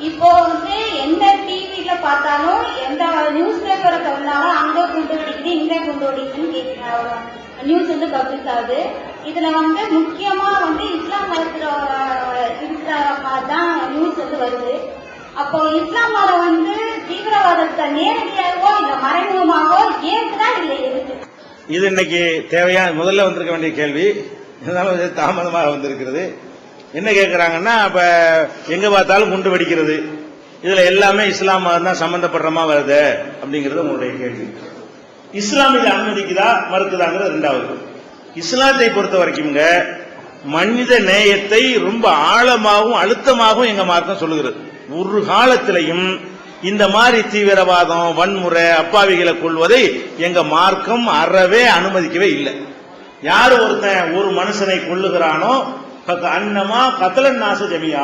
இப்போ எந்த டிவில பார்த்தாலும் எந்த நியூஸ் பேப்பரை திறந்தாலும் அங்க குண்டு வெடிக்குது இங்க குண்டு வெடிக்குதுன்னு நியூஸ் பப்ளிஷ் ஆகுது. இதுல முக்கியமா இஸ்லாம் மதத்துல தான் நியூஸ் வருது. அப்போ இஸ்லாம் மதம் தீவிரவாதத்தை நேரடியாகவோ இல்ல மறைமுகமாகவோ ஏற்குதா இல்லை எதுக்கு? இது இன்னைக்கு தேவையான முதல்ல வந்திருக்க வேண்டிய கேள்வி. இருந்தாலும் தாமதமாக வந்திருக்கிறது. என்ன கேட்கிறாங்கன்னா, அப்ப எங்க பார்த்தாலும் குண்டு வெடிக்கிறது, இதுல எல்லாமே இஸ்லாம் மதம் தான் சம்பந்தப்படுறமா வருது அப்படிங்கறது உங்களுடைய கேள்வி. இஸ்லாம் இதை அனுமதிக்குதா மறுக்குதாங்கிறது ரெண்டாவது. இஸ்லாத்தை பொறுத்த வரைக்கும் மனித நேயத்தை ரொம்ப ஆழமாகவும் அழுத்தமாகவும் எங்க மார்க்கம் சொல்லுகிறது. ஒரு காலத்திலையும் இந்த மாதிரி தீவிரவாதம், வன்முறை, அப்பாவிகளை கொள்வதை எங்க மார்க்கம் அறவே அனுமதிக்கவே இல்லை. யாரு ஒருத்தன் ஒரு மனுஷனை கொள்ளுகிறானோ அன்னமா கத்தலன் நாச ஜமியா,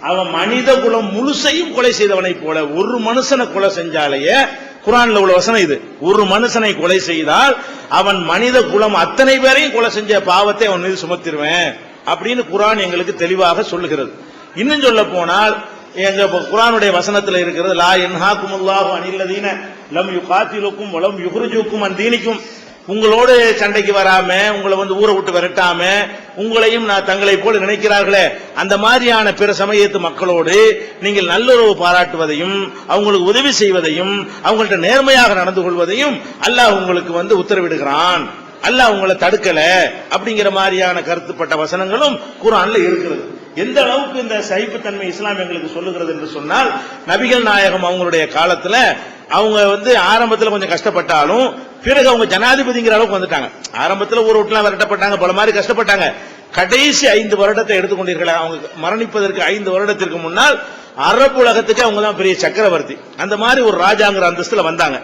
அவன் மனித குலம் முழுசையும் கொலை செய்தவனை போல. ஒரு மனுஷனை கொலை செஞ்சாலேயே, குர்ஆன்ல உள்ள வசனம் இது, ஒரு மனுஷனை கொலை செய்தால் அவன் மனித குலம் அத்தனை பேரையும் கொலை செஞ்ச பாவத்தை அவன் மீது சுமத்திடுவேன் அப்படின்னு குர்ஆன் எங்களுக்கு தெளிவாக சொல்லுகிறது. இன்னும் சொல்ல போனால் எங்க குர்ஆனுடைய வசனத்தில் இருக்கிறது, லா யன்ஹாகுமுல்லாஹு அனில்லதீன லம் யுகாத்திலுக்கும் வலம் யுக்ரிஜுக்கும் அன் தீனிக்கும், உங்களோடு சண்டைக்கு வராம, உங்களை ஊரை விட்டு விரட்டாம, உங்களையும் நான் தங்களை போல நினைக்கிறார்களே, அந்த மாதிரியான பிற சமயத்து மக்களோடு நீங்கள் நல்லுறவு பாராட்டுவதையும், அவங்களுக்கு உதவி செய்வதையும், அவங்கள்ட்ட நேர்மையாக நடந்து கொள்வதையும் அல்லாஹ் உங்களுக்கு உத்தரவிடுகிறான். அல்லாஹ் உங்களை தடுக்கல அப்படிங்கிற மாதிரியான கருத்துப்பட்ட வசனங்களும் குர்ஆன்ல இருக்கிறது. எந்த அளவுக்கு இந்த சகிப்புத்தன்மை இஸ்லாம் எங்களுக்கு சொல்லுகிறது என்று சொன்னால், நபிகள் நாயகம் அவங்களுடைய காலத்துல அவங்க ஆரம்பத்தில் கொஞ்சம் கஷ்டப்பட்டாலும் பிறகு அவங்க ஜனாதிபதிங்கிற அளவுக்கு வந்துட்டாங்க. ஆரம்பத்தில் ஊர் விட்டுலாம் விரட்டப்பட்டாங்க, பல மாதிரி கஷ்டப்பட்டாங்க. கடைசி 5 வருடத்தை எடுத்துக்கொண்டீர்கள். அவங்க மரணிப்பதற்கு 5 வருடத்திற்கு முன்னால் அரபு உலகத்துக்கு அவங்க தான் பெரிய சக்கரவர்த்தி. அந்த மாதிரி ஒரு ராஜாங்கிற அந்தஸ்துல வந்தாங்க.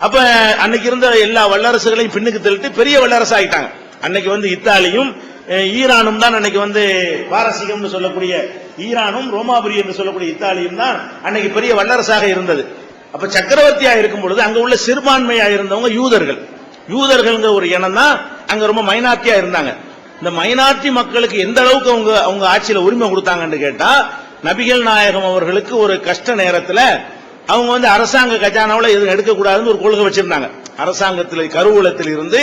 அப்ப அன்னைக்கு இருந்த எல்லா வல்லரசுகளையும் பின்னுக்கு தள்ளிட்டு பெரிய வல்லரசு ஆயிட்டாங்க. அன்னைக்கு இத்தாலியும் ஈரானும் தான் அன்னைக்கு பாரசீகம் சொல்லக்கூடிய ஈரானும், ரோமாபுரி என்று சொல்லக்கூடிய இத்தாலியும் தான் அன்னைக்கு பெரிய வல்லரசாக இருந்தது. அப்ப சக்கரவர்த்தியா இருக்கும் பொழுது அங்க உள்ள சிறுபான்மையா இருந்தவங்க யூதர்கள். யூதர்கள் ஒரு இனம் தான் அங்க ரொம்ப மைனாரிட்டியா இருந்தாங்க. இந்த மைனாரிட்டி மக்களுக்கு எந்த அளவுக்கு அவங்க ஆட்சியில உரிமை கொடுத்தாங்கன்னு கேட்டா, நபிகள் நாயகம் அவர்களுக்கு ஒரு கஷ்ட நேரத்துல அவங்க அரசாங்க கஜானாவில் எதுவும் எடுக்கக்கூடாதுன்னு ஒரு கொள்கை வச்சிருந்தாங்க. அரசாங்கத்தில் கருவூலத்தில் இருந்து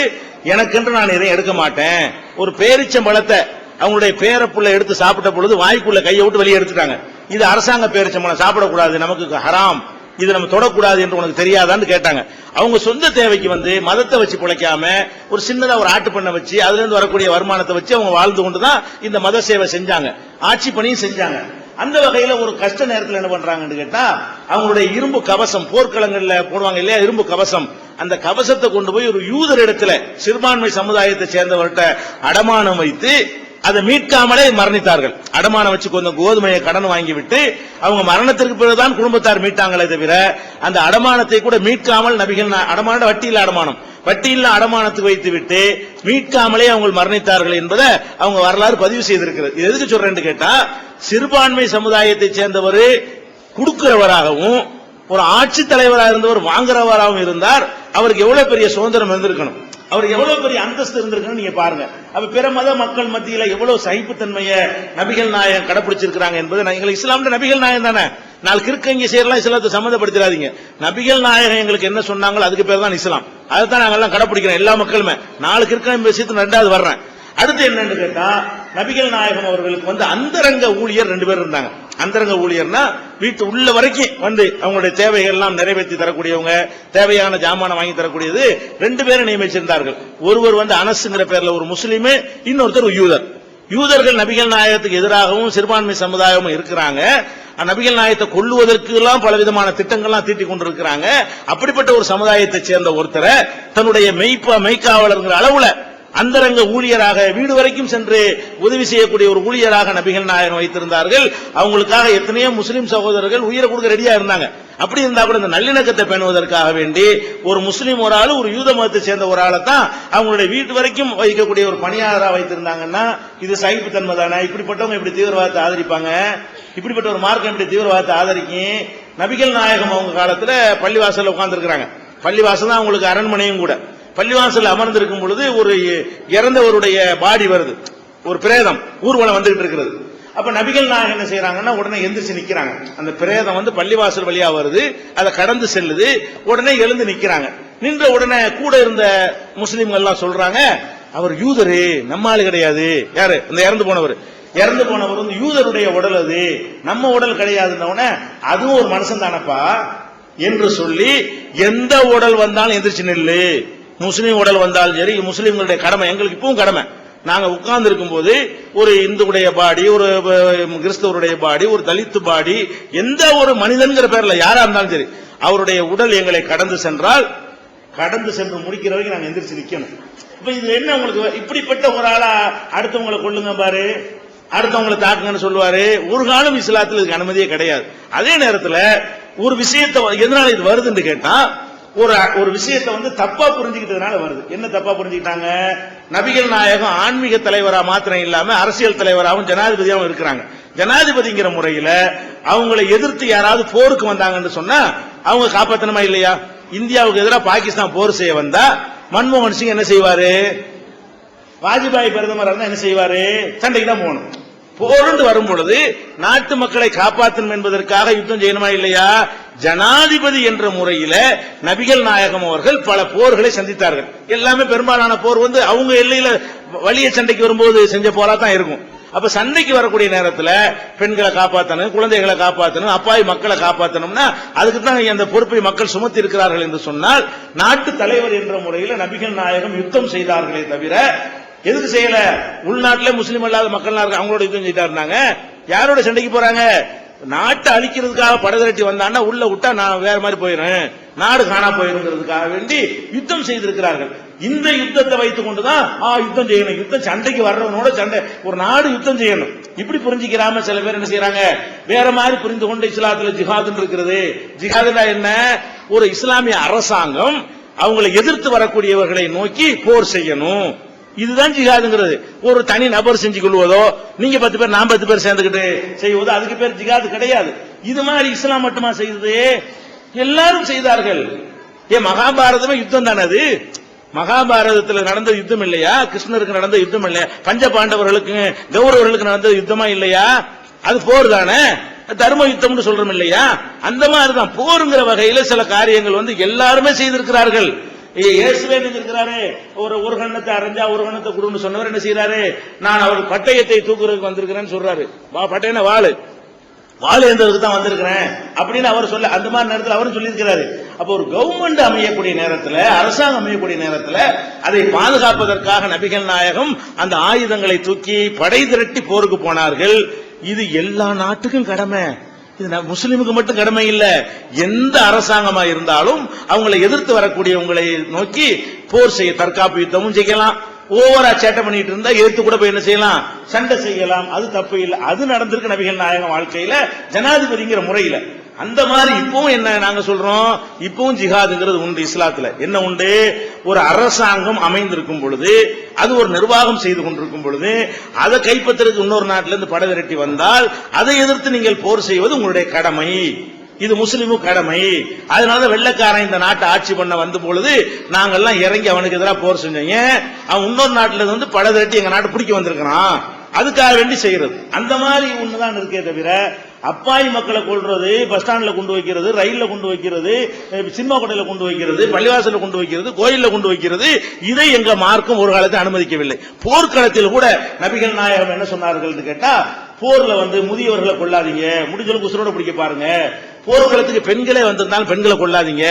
எனக்கென்று நான் எதையும் எடுக்க மாட்டேன். ஒரு பேரிச்சம்பழத்தை அவங்களுடைய பேரப்புள்ள எடுத்து சாப்பிட்ட பொழுது வாய்க்குள்ள கையை விட்டு வெளியே எடுத்துட்டாங்க. இது அரசாங்க பேரிச்சம்பழம், சாப்பிடக்கூடாது, நமக்கு ஹராம், இது நம்ம தொடக்கூடாது என்று உனக்கு தெரியாதான்னு கேட்டாங்க. அவங்க சொந்த தேவைக்கு மதத்தை வச்சு பிழைக்காம ஒரு சின்னதா ஒரு ஆட்டு பண்ணை வச்சு அதுல இருந்து வரக்கூடிய வருமானத்தை வச்சு அவங்க வாழ்ந்து கொண்டுதான் இந்த மத சேவை செஞ்சாங்க, ஆட்சி பணியும் செஞ்சாங்க. அந்த வகையில ஒரு கஷ்ட நேரத்தில் என்ன பண்றாங்கன்னு கேட்டா, அவங்களுடைய இரும்பு கவசம், போர்க்களங்கள்ல போடுவாங்க இல்லையா இரும்பு கவசம், அந்த கவசத்தை கொண்டு போய் ஒரு யூதர் இடத்துல சிறுபான்மை சமுதாயத்தை சேர்ந்தவர்கிட்ட அடமானம் வைத்து அதை மீட்காமலே மரணித்தார்கள். அடமானம் வச்சு கொஞ்சம் கோதுமையை கடன் வாங்கிவிட்டு அவங்க மரணத்திற்கு பிறகுதான் குடும்பத்தார் மீட்டாங்களே தவிர அந்த அடமானத்தை கூட மீட்காமல் நபிகள் அடமான வட்டியில் அடமானம், வட்டியில் அடமானத்துக்கு வைத்து விட்டு மீட்காமலே அவங்க மரணித்தார்கள் என்பதை அவங்க வரலாறு பதிவு செய்திருக்கிறது. இது எதுக்கு சொல்றேன்னு கேட்டா, சிறுபான்மை சமுதாயத்தை சேர்ந்தவர் கொடுக்கிறவராகவும் ஒரு ஆட்சி தலைவராக இருந்தவர் வாங்குறவராகவும் இருந்தார். அவருக்கு எவ்வளவு பெரிய சுதந்திரம் இருந்திருக்கணும், அவருக்கு எவ்வளவு பெரிய அந்தஸ்து இருந்திருக்குன்னு நீங்க பாருங்க. அப்ப பிற மத மக்கள் மத்தியில எவ்வளவு சகிப்புத்தன்மையை நபிகள் நாயகம் கடைபிடிச்சிருக்கிறாங்க என்பது எங்களுக்கு இஸ்லாம்ல நபிகள் நாயகம் தானே. நாலு கிறுக்கங்க செய்யலாம், இஸ்லாத்தை சம்மந்தப்படுத்திடாதீங்க. நபிகள் நாயகம் எங்களுக்கு என்ன சொன்னாங்களோ அதுக்கு பேர் தான் இஸ்லாம். அதைத்தான் நாங்க எல்லாம் கடைபிடிக்கிறோம் எல்லா மக்களுமே. 4 கிறுக்கம் விஷயத்து 2வது வர்றேன். அடுத்து என்னன்னு கேட்டா, நபிகள் நாயகம் அவர்களுக்கு அந்தரங்க ஊழியர் 2 பேர் இருந்தாங்க. அந்தரங்க ஊழியர்னா வீட்டு உள்ள வரைக்கும் அவங்களுடைய தேவைகள் எல்லாம் நிறைவேற்றி தரக்கூடியவங்க, தேவையான ஜாமான வாங்கி தரக்கூடியது 2 பேரை நியமிச்சிருந்தார்கள். ஒருவர் அனஸ்ங்கிற பேர்ல ஒரு முஸ்லீம், இன்னொருத்தர் யூதர். யூதர்கள் நபிகள் நாயகத்துக்கு எதிராகவும் சிறுபான்மை சமுதாயமும் இருக்கிறாங்க. நபிகள் நாயகத்தை கொல்லுவதற்கு எல்லாம் பல விதமான திட்டங்கள்லாம் தீட்டிக் கொண்டிருக்கிறாங்க. அப்படிப்பட்ட ஒரு சமுதாயத்தை சேர்ந்த ஒருத்தரை தன்னுடைய மெய்க்காவலர்ங்கிற அளவுல அந்தரங்க ஊழியராக வீடு வரைக்கும் சென்று உதவி செய்யக்கூடிய ஒரு ஊழியராக நபிகள் நாயகம் வைத்திருந்தார்கள். அவங்களுக்காக எத்தனையோ முஸ்லிம் சகோதரர்கள் உயிரை கொடுக்க ரெடியா இருந்தாங்க. அப்படி இருந்தா கூட இந்த நல்லிணக்கத்தை பேணுவதற்காக வேண்டி ஒரு முஸ்லீம் ஒரு ஆளு, ஒரு யூத மதத்தை சேர்ந்த ஒரு ஆளை தான் அவங்களுடைய வீட்டு வரைக்கும் வைக்கக்கூடிய ஒரு பணியாளராக வைத்திருந்தாங்கன்னா இது சகிப்புத்தன்மை தானே? இப்படிப்பட்டவங்க இப்படி தீவிரவாதத்தை ஆதரிப்பாங்க? இப்படிப்பட்ட ஒரு மார்க்கம் இப்படி தீவிரவாதத்தை ஆதரிக்கும்? நபிகள் நாயகம் அவங்க காலத்துல பள்ளிவாசல் உட்கார்ந்து இருக்கிறாங்க. பள்ளிவாசல் தான் அவங்களுக்கு அரண்மனையும் கூட. பள்ளிவாசல் அமர்ந்திருக்கும் பொழுது ஒரு இறந்தவருடைய பாடி வருது, ஒரு பிரேதம் ஊர்வலம் வந்துகிட்டு இருக்கிறது. அப்ப நபிகள் நாயகம் என்ன செய்யறாங்கன்னா உடனே எந்திரிச்சு நிக்கிறாங்க. அந்த பிரேதம் வந்து பள்ளிவாசல் வழியா வருது, அதை கடந்து செல்லுது, உடனே எழுந்து நிக்கிறாங்க. நின்ற உடனே கூட இருந்த முஸ்லிம்கள் எல்லாம் சொல்றாங்க, அவர் யூதரு, நம்ம ஆளு கிடையாது. யாரு? அந்த இறந்து போனவர் வந்து யூதருடைய உடல், அது நம்ம உடல் கிடையாதுன்னு, அதுவும் ஒரு மனுஷன் தானப்பா என்று சொல்லி, எந்த உடல் வந்தாலும் எந்திரிச்சு நில்லு, முஸ்லீம் உடல் வந்தாலும் சரி, முஸ்லீம்களுடைய கடமை, எங்களுக்கு இப்பவும் கடமை. நாங்க உட்கார்ந்து இருக்கும் போது ஒரு இந்துடைய பாடி, ஒரு கிறிஸ்தவருடைய பாடி, ஒரு தலித்து பாடி, எந்த ஒரு மனிதன்கிற பேர்ல யாரா இருந்தாலும் சரி, அவருடைய உடல் எங்களை கடந்து சென்றால், கடந்து சென்று முடிக்கிற வரைக்கும் நாங்க எந்திரிச்சு நிக்கணும். இப்ப இது என்ன உங்களுக்கு இப்படிப்பட்ட ஒரு ஆளா அடுத்தவங்களை கொள்ளுங்க பாரு, அடுத்தவங்களை தாக்குங்கன்னு சொல்லுவாரு. ஒரு காலம் இஸ்லாத்தில் இதுக்கு அனுமதியே கிடையாது. அதே நேரத்தில் ஒரு விஷயத்தை எதனால இது வருதுன்னு கேட்டா, ஒரு விஷயத்தை வந்து தப்பா புரிஞ்சுக்கிட்டதுனால வருது. என்ன தப்பா புரிஞ்சுக்கிட்டாங்க? நபிகள் நாயகம் ஆன்மீக தலைவரா மாத்திரம் இல்லாம அரசியல் தலைவராகவும் ஜனாதிபதியாகவும் இருக்கிறாங்க. ஜனாதிபதிங்கிற முறையில அவங்களை எதிர்த்து யாராவது போருக்கு வந்தாங்கன்னு சொன்னா அவங்க காப்பாத்தணுமா இல்லையா? இந்தியாவுக்கு எதிராக பாகிஸ்தான் போர் செய்ய வந்தா மன்மோகன் சிங் என்ன செய்வாரு? வாஜ்பாய் பிரதமர் இருந்தா என்ன செய்வாரு? சண்டைக்கு தான் போகணும். போர்ந்து வரும் பொழுது நாட்டு மக்களை காப்பாற்றணும் என்பதற்காக யுத்தம் செய்யணுமா இல்லையா? ஜனாதிபதி என்ற முறையில நபிகள் நாயகம் அவர்கள் பல போர்களை சந்தித்தார்கள். எல்லாமே பெரும்பாலான போர் வந்து அவங்க எல்லையில வலிய சண்டைக்கு வரும்போது செஞ்ச போரா தான் இருக்கும். அப்ப சண்டைக்கு வரக்கூடிய நேரத்தில் பெண்களை காப்பாற்றணும், குழந்தைகளை காப்பாற்றணும், அப்பாவி மக்களை காப்பாற்றணும்னா அதுக்கு தான் அந்த பொறுப்பை மக்கள் சுமத்தி இருக்கிறார்கள் என்று சொன்னால், நாட்டு தலைவர் என்ற முறையில் நபிகள் நாயகம் யுத்தம் செய்தார்களே தவிர எதுக்கு செய்யல? உள்நாட்டிலே முஸ்லீம் அல்லாத மக்கள் அவங்களோட யுத்தம் செய்தா இருந்தாங்க. யாரோட சண்டைக்கு போறாங்க? நாட்டை அழிக்கிறதுக்காக படைதிரட்டி வந்தான்னா உள்ள விட்டா நான் வேற மாதிரி போயிடுறேன், நாடு காணா போயிருங்கிறதுக்காக வேண்டி யுத்தம் செய்திருக்கிறார்கள். இந்த யுத்தத்தை வைத்துக் கொண்டுதான் யுத்தம் செய்யணும், யுத்தம் சண்டைக்கு வர்றவனோட சண்டை, ஒரு நாடு யுத்தம் செய்யணும். இப்படி புரிஞ்சுக்கிறாம சில பேர் என்ன செய்யறாங்க, வேற மாதிரி புரிந்து கொண்டு இஸ்லாத்துல ஜிஹாதுன்னு இருக்கிறது. ஜிஹாதுனா என்ன? ஒரு இஸ்லாமிய அரசாங்கம் அவங்களை எதிர்த்து வரக்கூடியவர்களை நோக்கி போர் செய்யணும், இதுதான் ஜிஹாதுங்கிறது. ஒரு தனி நபர் செஞ்சு கொள்வதோ, நீங்க 10 பேர் நான் 10 பேர் சேர்ந்துக்கிட்டு செய்வதோ அதுக்கு பேர் ஜிஹாது கிடையாது. இது மாதிரி இஸ்லாம் மட்டுமா செய்தது? எல்லாரும் செய்தார்கள். ஏன் மகாபாரதமே யுத்தம் தானே? அது மகாபாரதத்தில் நடந்த யுத்தம் இல்லையா? கிருஷ்ணருக்கு நடந்த யுத்தம் இல்லையா? பஞ்ச பாண்டவர்களுக்கு கௌரவர்களுக்கு நடந்த யுத்தமா இல்லையா? அது போர் தானே, தர்ம யுத்தம்னு சொல்றோம் இல்லையா? அந்த மாதிரிதான் போருங்கிற வகையில சில காரியங்கள் வந்து எல்லாருமே செய்திருக்கிறார்கள். இயேசுவே இருக்கிறாரு, ஒரு கண்ணத்தை அரைஞ்சா ஒரு கண்ணத்தை கொடுன்னு சொன்னவர் என்ன செய்யறாரு? நான் அவர் பட்டயத்தை தூக்குறதுக்கு வந்திருக்கிறேன்னு சொல்றாரு. பட்டயம்னா வாழு எந்ததுக்கு தான் வந்திருக்கிறேன் அப்படின்னு அவர் சொல்ல, அந்த மாதிரி நேரத்தில் அவரும் சொல்லியிருக்கிறாரு. அப்போ ஒரு கவர்மெண்ட் அமையக்கூடிய நேரத்தில், அரசாங்கம் அமையக்கூடிய நேரத்தில் அதை பாதுகாப்பதற்காக நபிகள் நாயகம் அந்த ஆயுதங்களை தூக்கி படை திரட்டி போருக்கு போனார்கள். இது எல்லா நாட்டுக்கும் கடமை, இது முஸ்லிமுக்கு மட்டும் கடமை இல்ல. எந்த அரசாங்கமா இருந்தாலும் அவங்களை எதிர்த்து வரக்கூடியவங்களை நோக்கி போர் செய்ய, தற்காப்பு யுத்தமும் செய்யலாம். ஓவரா சேட்டை பண்ணிட்டு இருந்தா எதிர்த்து கூட போய் என்ன செய்யலாம், சண்டை செய்யலாம். அது தப்பு இல்லை. அது நடந்திருக்கு நபிகள் நாயகம் வாழ்க்கையில ஜனாதிபதிங்கிற முறையில. அந்த மாதிரி இப்பவும் என்ன நாங்க சொல்றோம், இப்பவும் ஜிஹாதுங்கிறது உண்டு இஸ்லாத்துல. என்ன உண்டு? ஒரு அரசாங்கம் அமைந்திருக்கும் பொழுது, அது ஒரு நிர்வாகம் செய்து கொண்டிருக்கும் பொழுது, அதை கைப்பற்றுறதுக்கு இன்னொரு நாட்டில இருந்து படை விரட்டி வந்தால் அதை எதிர்த்து நீங்கள் போர் செய்வது உங்களுடைய கடமை. இது முஸ்லிமும் கடமை. அதனால வெள்ளக்காரன் இந்த நாட்டை ஆட்சி பண்ண வந்த பொழுது நாங்கெல்லாம் இறங்கி அவனுக்கு எதிராக போர் செஞ்சோம். அவன் இன்னொரு நாட்டில இருந்து படை விரட்டி எங்க நாட்டை பிடிக்க வந்திருக்கிறான், அதுக்காக வேண்டி செய்யறது. அந்த மாதிரி ஒண்ணுதான் இருக்கே தவிர, அப்பாவி மக்களை கொள்றது, பஸ் ஸ்டாண்ட்ல கொண்டு வைக்கிறது, ரயில்ல கொண்டு வைக்கிறது, சினிமா கொட்டையில கொண்டு வைக்கிறது, பள்ளிவாசல கொண்டு வைக்கிறது, கோயில்ல கொண்டு வைக்கிறது, இதை எங்க மார்க்கம் ஒரு காலத்தை அனுமதிக்கவில்லை. போர்க்களத்தில் கூட நபிகள் நாயகம் என்ன சொன்னார்கள் கேட்டா, போர்ல வந்து முதியவர்களை கொள்ளாதீங்க, முடிஞ்சளவுக்கு உசுரோட பிடிக்க பாருங்க. போர்க்களத்துக்கு பெண்களே வந்திருந்தாலும் பெண்களை கொள்ளாதீங்க,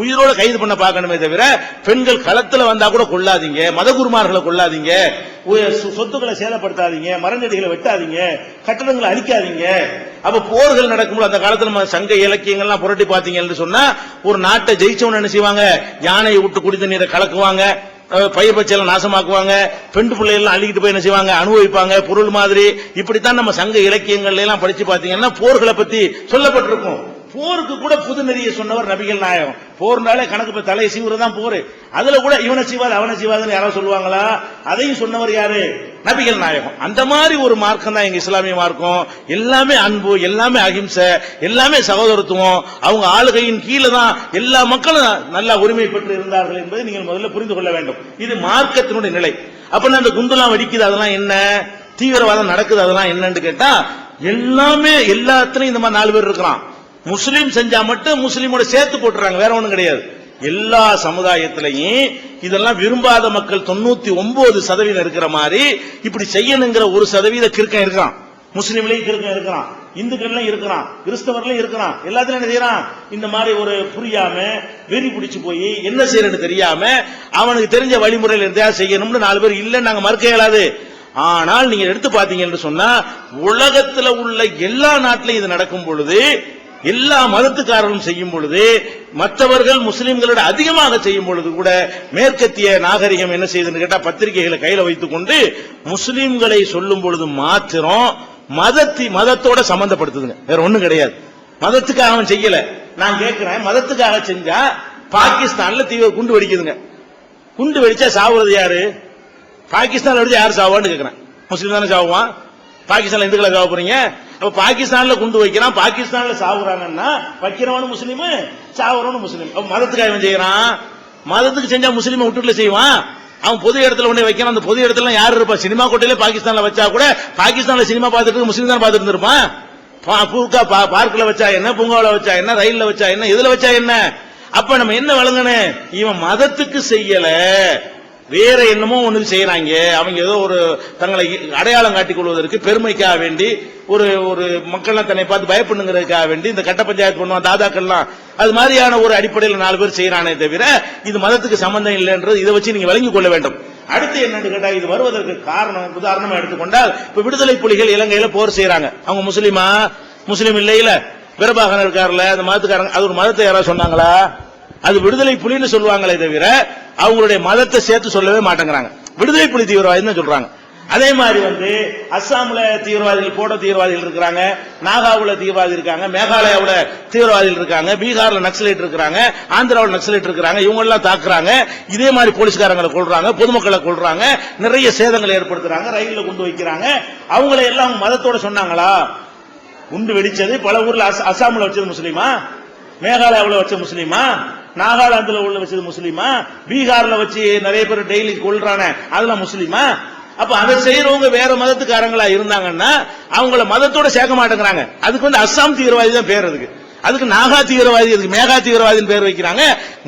உயிரோட கைது பண்ண பார்க்கணுமே தவிர பெண்கள் களத்துல வந்தா கூட கொள்ளாதீங்க, மதகுருமார்களை கொள்ளாதீங்க, சொத்துக்களை சேதப்படுத்தாதீங்க, மரஞ்செடிகளை வெட்டாதீங்க, கட்டடங்களை அழிக்காதீங்க. அப்ப போர்கள் நடக்கும்போது அந்த காலத்துல நம்ம சங்க இலக்கியங்கள்லாம் புரட்டி பாத்தீங்கன்னு சொன்னா, ஒரு நாட்டை ஜெயிச்சவன என்ன செய்வாங்க, யானையை விட்டு குடி தண்ணீரை கலக்குவாங்க, பயிர் பச்சையெல்லாம் நாசமாக்குவாங்க, பெண்டு பிள்ளைகள் அள்ளிக்கிட்டு போய் என்ன செய்வாங்க, அனுபவிப்பாங்க பொருள் மாதிரி. இப்படித்தான் நம்ம சங்க இலக்கியங்கள்ல எல்லாம் படிச்சு பாத்தீங்கன்னா போர்களை பத்தி சொல்லப்பட்டிருக்கும். போருக்கு கூட புது நெறியை சொன்னவர் நபிகள் நாயகம். போர்னாலே கணக்கு தலையை சீவுறதான் போரு. அதுல கூட இவனை செய்வாது அவனை செய்வாதுன்னு யாராவது சொல்லுவாங்களா? அதையும் சொன்னவர் யாரு? நபிகள் நாயகம். அந்த மாதிரி ஒரு மார்க்கம் தான் எங்க இஸ்லாமிய மார்க்கம். எல்லாமே அன்பு, எல்லாமே அகிம்சை, எல்லாமே சகோதரத்துவம். அவங்க ஆளுகையின் கீழே தான் எல்லா மக்களும் நல்ல உரிமை பெற்று இருந்தார்கள் என்பதை நீங்கள் முதல்ல புரிந்து கொள்ள வேண்டும். இது மார்க்கத்தினுடைய நிலை. அப்ப அந்த குண்டுலாம் வெடிக்குது, அதெல்லாம் என்ன? தீவிரவாதம் நடக்குது, அதெல்லாம் என்னன்னு கேட்டா எல்லாமே எல்லாத்துலயும் இந்த மாதிரி 4 பேர் இருக்கிறான். முஸ்லீம் செஞ்சா மட்டும் முஸ்லீமோட சேர்த்து போட்டுறாங்க, வேற ஒண்ணும் கிடையாது. எல்லா சமுதாயத்திலையும் இதெல்லாம் விரும்பாத மக்கள் 99% இருக்கிற மாதிரி இப்படி செய்யணுங்கிற 1% கிறுக்கன் இருக்கிறான். முஸ்லீம்லயும் கிறுக்கன் இருக்கிறான், இந்துக்கள்லயும் இருக்கிறான், கிறிஸ்தவர்லயும் இருக்கிறான். எல்லாத்துலயும் என்ன செய்யறான், இந்த மாதிரி ஒரு புரியாம வெறி பிடிச்சு போய் என்ன செய்யறன்னு தெரியாம அவனுக்கு தெரிஞ்ச வழிமுறையில் இருந்தா செய்யணும்னு 4 பேர் இல்ல, நாங்க மறுக்க இயலாது. ஆனால் நீங்க எடுத்து பாத்தீங்கன்னு சொன்னா உலகத்துல உள்ள எல்லா நாட்டிலையும் இது நடக்கும் பொழுது, எல்லா மதத்துக்காரர்களும் செய்யும் பொழுது, மற்றவர்கள் முஸ்லிம்களோட அதிகமாக செய்யும் பொழுது கூட மேற்கத்திய நாகரிகம் என்ன செய்யுதுன்னு கேட்டா பத்திரிகைகளை கையில வைத்துக் கொண்டு முஸ்லிம்களை சொல்லும் பொழுது மாத்திரம் மதத்தோட சம்பந்தப்படுத்துதுங்க, வேற ஒண்ணும் கிடையாது. மதத்துக்காக அவன் செய்யல. நான் கேட்கிறேன், மதத்துக்காக செஞ்சா பாகிஸ்தான்ல தீவிர குண்டு வெடிக்குதுங்க. குண்டு வெடிச்சா சாவுறது யாரு? பாகிஸ்தான்ல வெடிச்சா யாரு சாவான்னு கேட்கிறேன். முஸ்லீம் தானே சாவுவான். பாகிஸ்தான்ல இந்துக்களை சாவ போறீங்க? அப்ப பாகிஸ்தான்ல குண்டு வைக்கிறான், பாகிஸ்தான்ல சாவுறாங்கன்னா வைக்கிறவனு முஸ்லீமு, சாவுறவனு முஸ்லீம். அப்ப மதத்துக்காக அவன் செய்யறான். மதத்துக்கு செஞ்சா முஸ்லீமை விட்டுல செய்வான். அவன் பொது இடத்துல ஒண்ணே வைக்கிறான். அந்த பொது இடத்துல யாரு இருப்பா? சினிமா கோட்டையில பாகிஸ்தான்ல வச்சா கூட பாகிஸ்தான்ல சினிமா பார்த்துட்டு முஸ்லீம் தான் பார்த்துட்டு இருந்திருப்பான். பார்க்ல வச்சா என்ன, பூங்காவில வச்சா என்ன, ரயில்ல வச்சா என்ன, இதுல வச்சா என்ன? அப்ப நம்ம என்ன வழங்கணும்? இவன் மதத்துக்கு செய்யல, வேற என்னமோ ஒண்ணு செய்யறாங்க. அவங்க ஏதோ ஒரு தங்களை அடையாளம் காட்டிக் கொள்வதற்கு பெருமைக்காக வேண்டி ஒரு ஒரு மக்கள் தன்னை பார்த்து பயப்படுங்கிறதுக்காக வேண்டி இந்த கட்ட பஞ்சாயத்து பண்ணுவான் தாதாக்கள்லாம், அது மாதிரியான ஒரு அடிப்படையில் 4 பேர் செய்யறானே தவிர இது மதத்துக்கு சம்பந்தம் இல்லைன்றது இதை வச்சு நீங்க விளங்கிக் கொள்ள வேண்டும். அடுத்து என்னன்னு கேட்டா, இது வருவதற்கு காரணம் உதாரணமா எடுத்துக்கொண்டால், இப்ப விடுதலை புலிகள் இலங்கையில போர் செய்யறாங்க. அவங்க முஸ்லீமா? முஸ்லீம் இல்லையில. பிரபாகரன் இருக்காருல, அந்த மதத்துக்காரங்க, அது ஒரு மதத்தை யாராவது சொன்னாங்களா? அது விடுதலை புலின்னு சொல்லுவாங்களே தவிர அவங்களுடைய மதத்தை சேர்த்து சொல்லவே மாட்டேங்கிறாங்க. விடுதலை புலி தீவிரவாதி சொல்றாங்க. அதே மாதிரி அஸ்ஸாம்ல தீவிரவாதிகள், போடோ தீவிரவாதிகள் இருக்கிறாங்க, நாகாவுல தீவிரவாதி இருக்காங்க, மேகாலயாவுல தீவிரவாதிகள் இருக்காங்க, பீகார்ல நக்சலைட் இருக்கிறாங்க, ஆந்திராவில் நக்சலைட் இருக்கிறாங்க. இவங்க எல்லாம் தாக்குறாங்க. இதே மாதிரி போலீஸ்காரங்களை கொள்றாங்க, பொதுமக்களை கொள்றாங்க, நிறைய சேதங்களை ஏற்படுத்துறாங்க, ரயில்ல கொண்டு வைக்கிறாங்க. அவங்களை எல்லாம் மதத்தோட சொன்னாங்களா? குண்டு வெடிச்சது பல ஊர்ல, அஸ்ஸாம்ல வச்சது முஸ்லீமா, மேகாலயாவில் வச்ச முஸ்லீமா, நாகாலாந்துல உள்ள வச்சது முஸ்லீமா, பீகார்ல வச்சு நிறைய பேர் டெய்லி கொள்றான அதெல்லாம் முஸ்லீமா? அப்ப அதை செய்யறவங்க வேற மதத்துக்காரங்களா இருந்தாங்கன்னா அவங்கள மதத்தோட சேர்க்க மாட்டேங்கிறாங்க. அதுக்கு அஸ்ஸாம் தீவிரவாதி தான் பேர், அதுக்கு நாகா தீவிரவாதி, அதுக்கு மேகா தீவிரவாதின்னு பேர் வைக்கிறாங்க.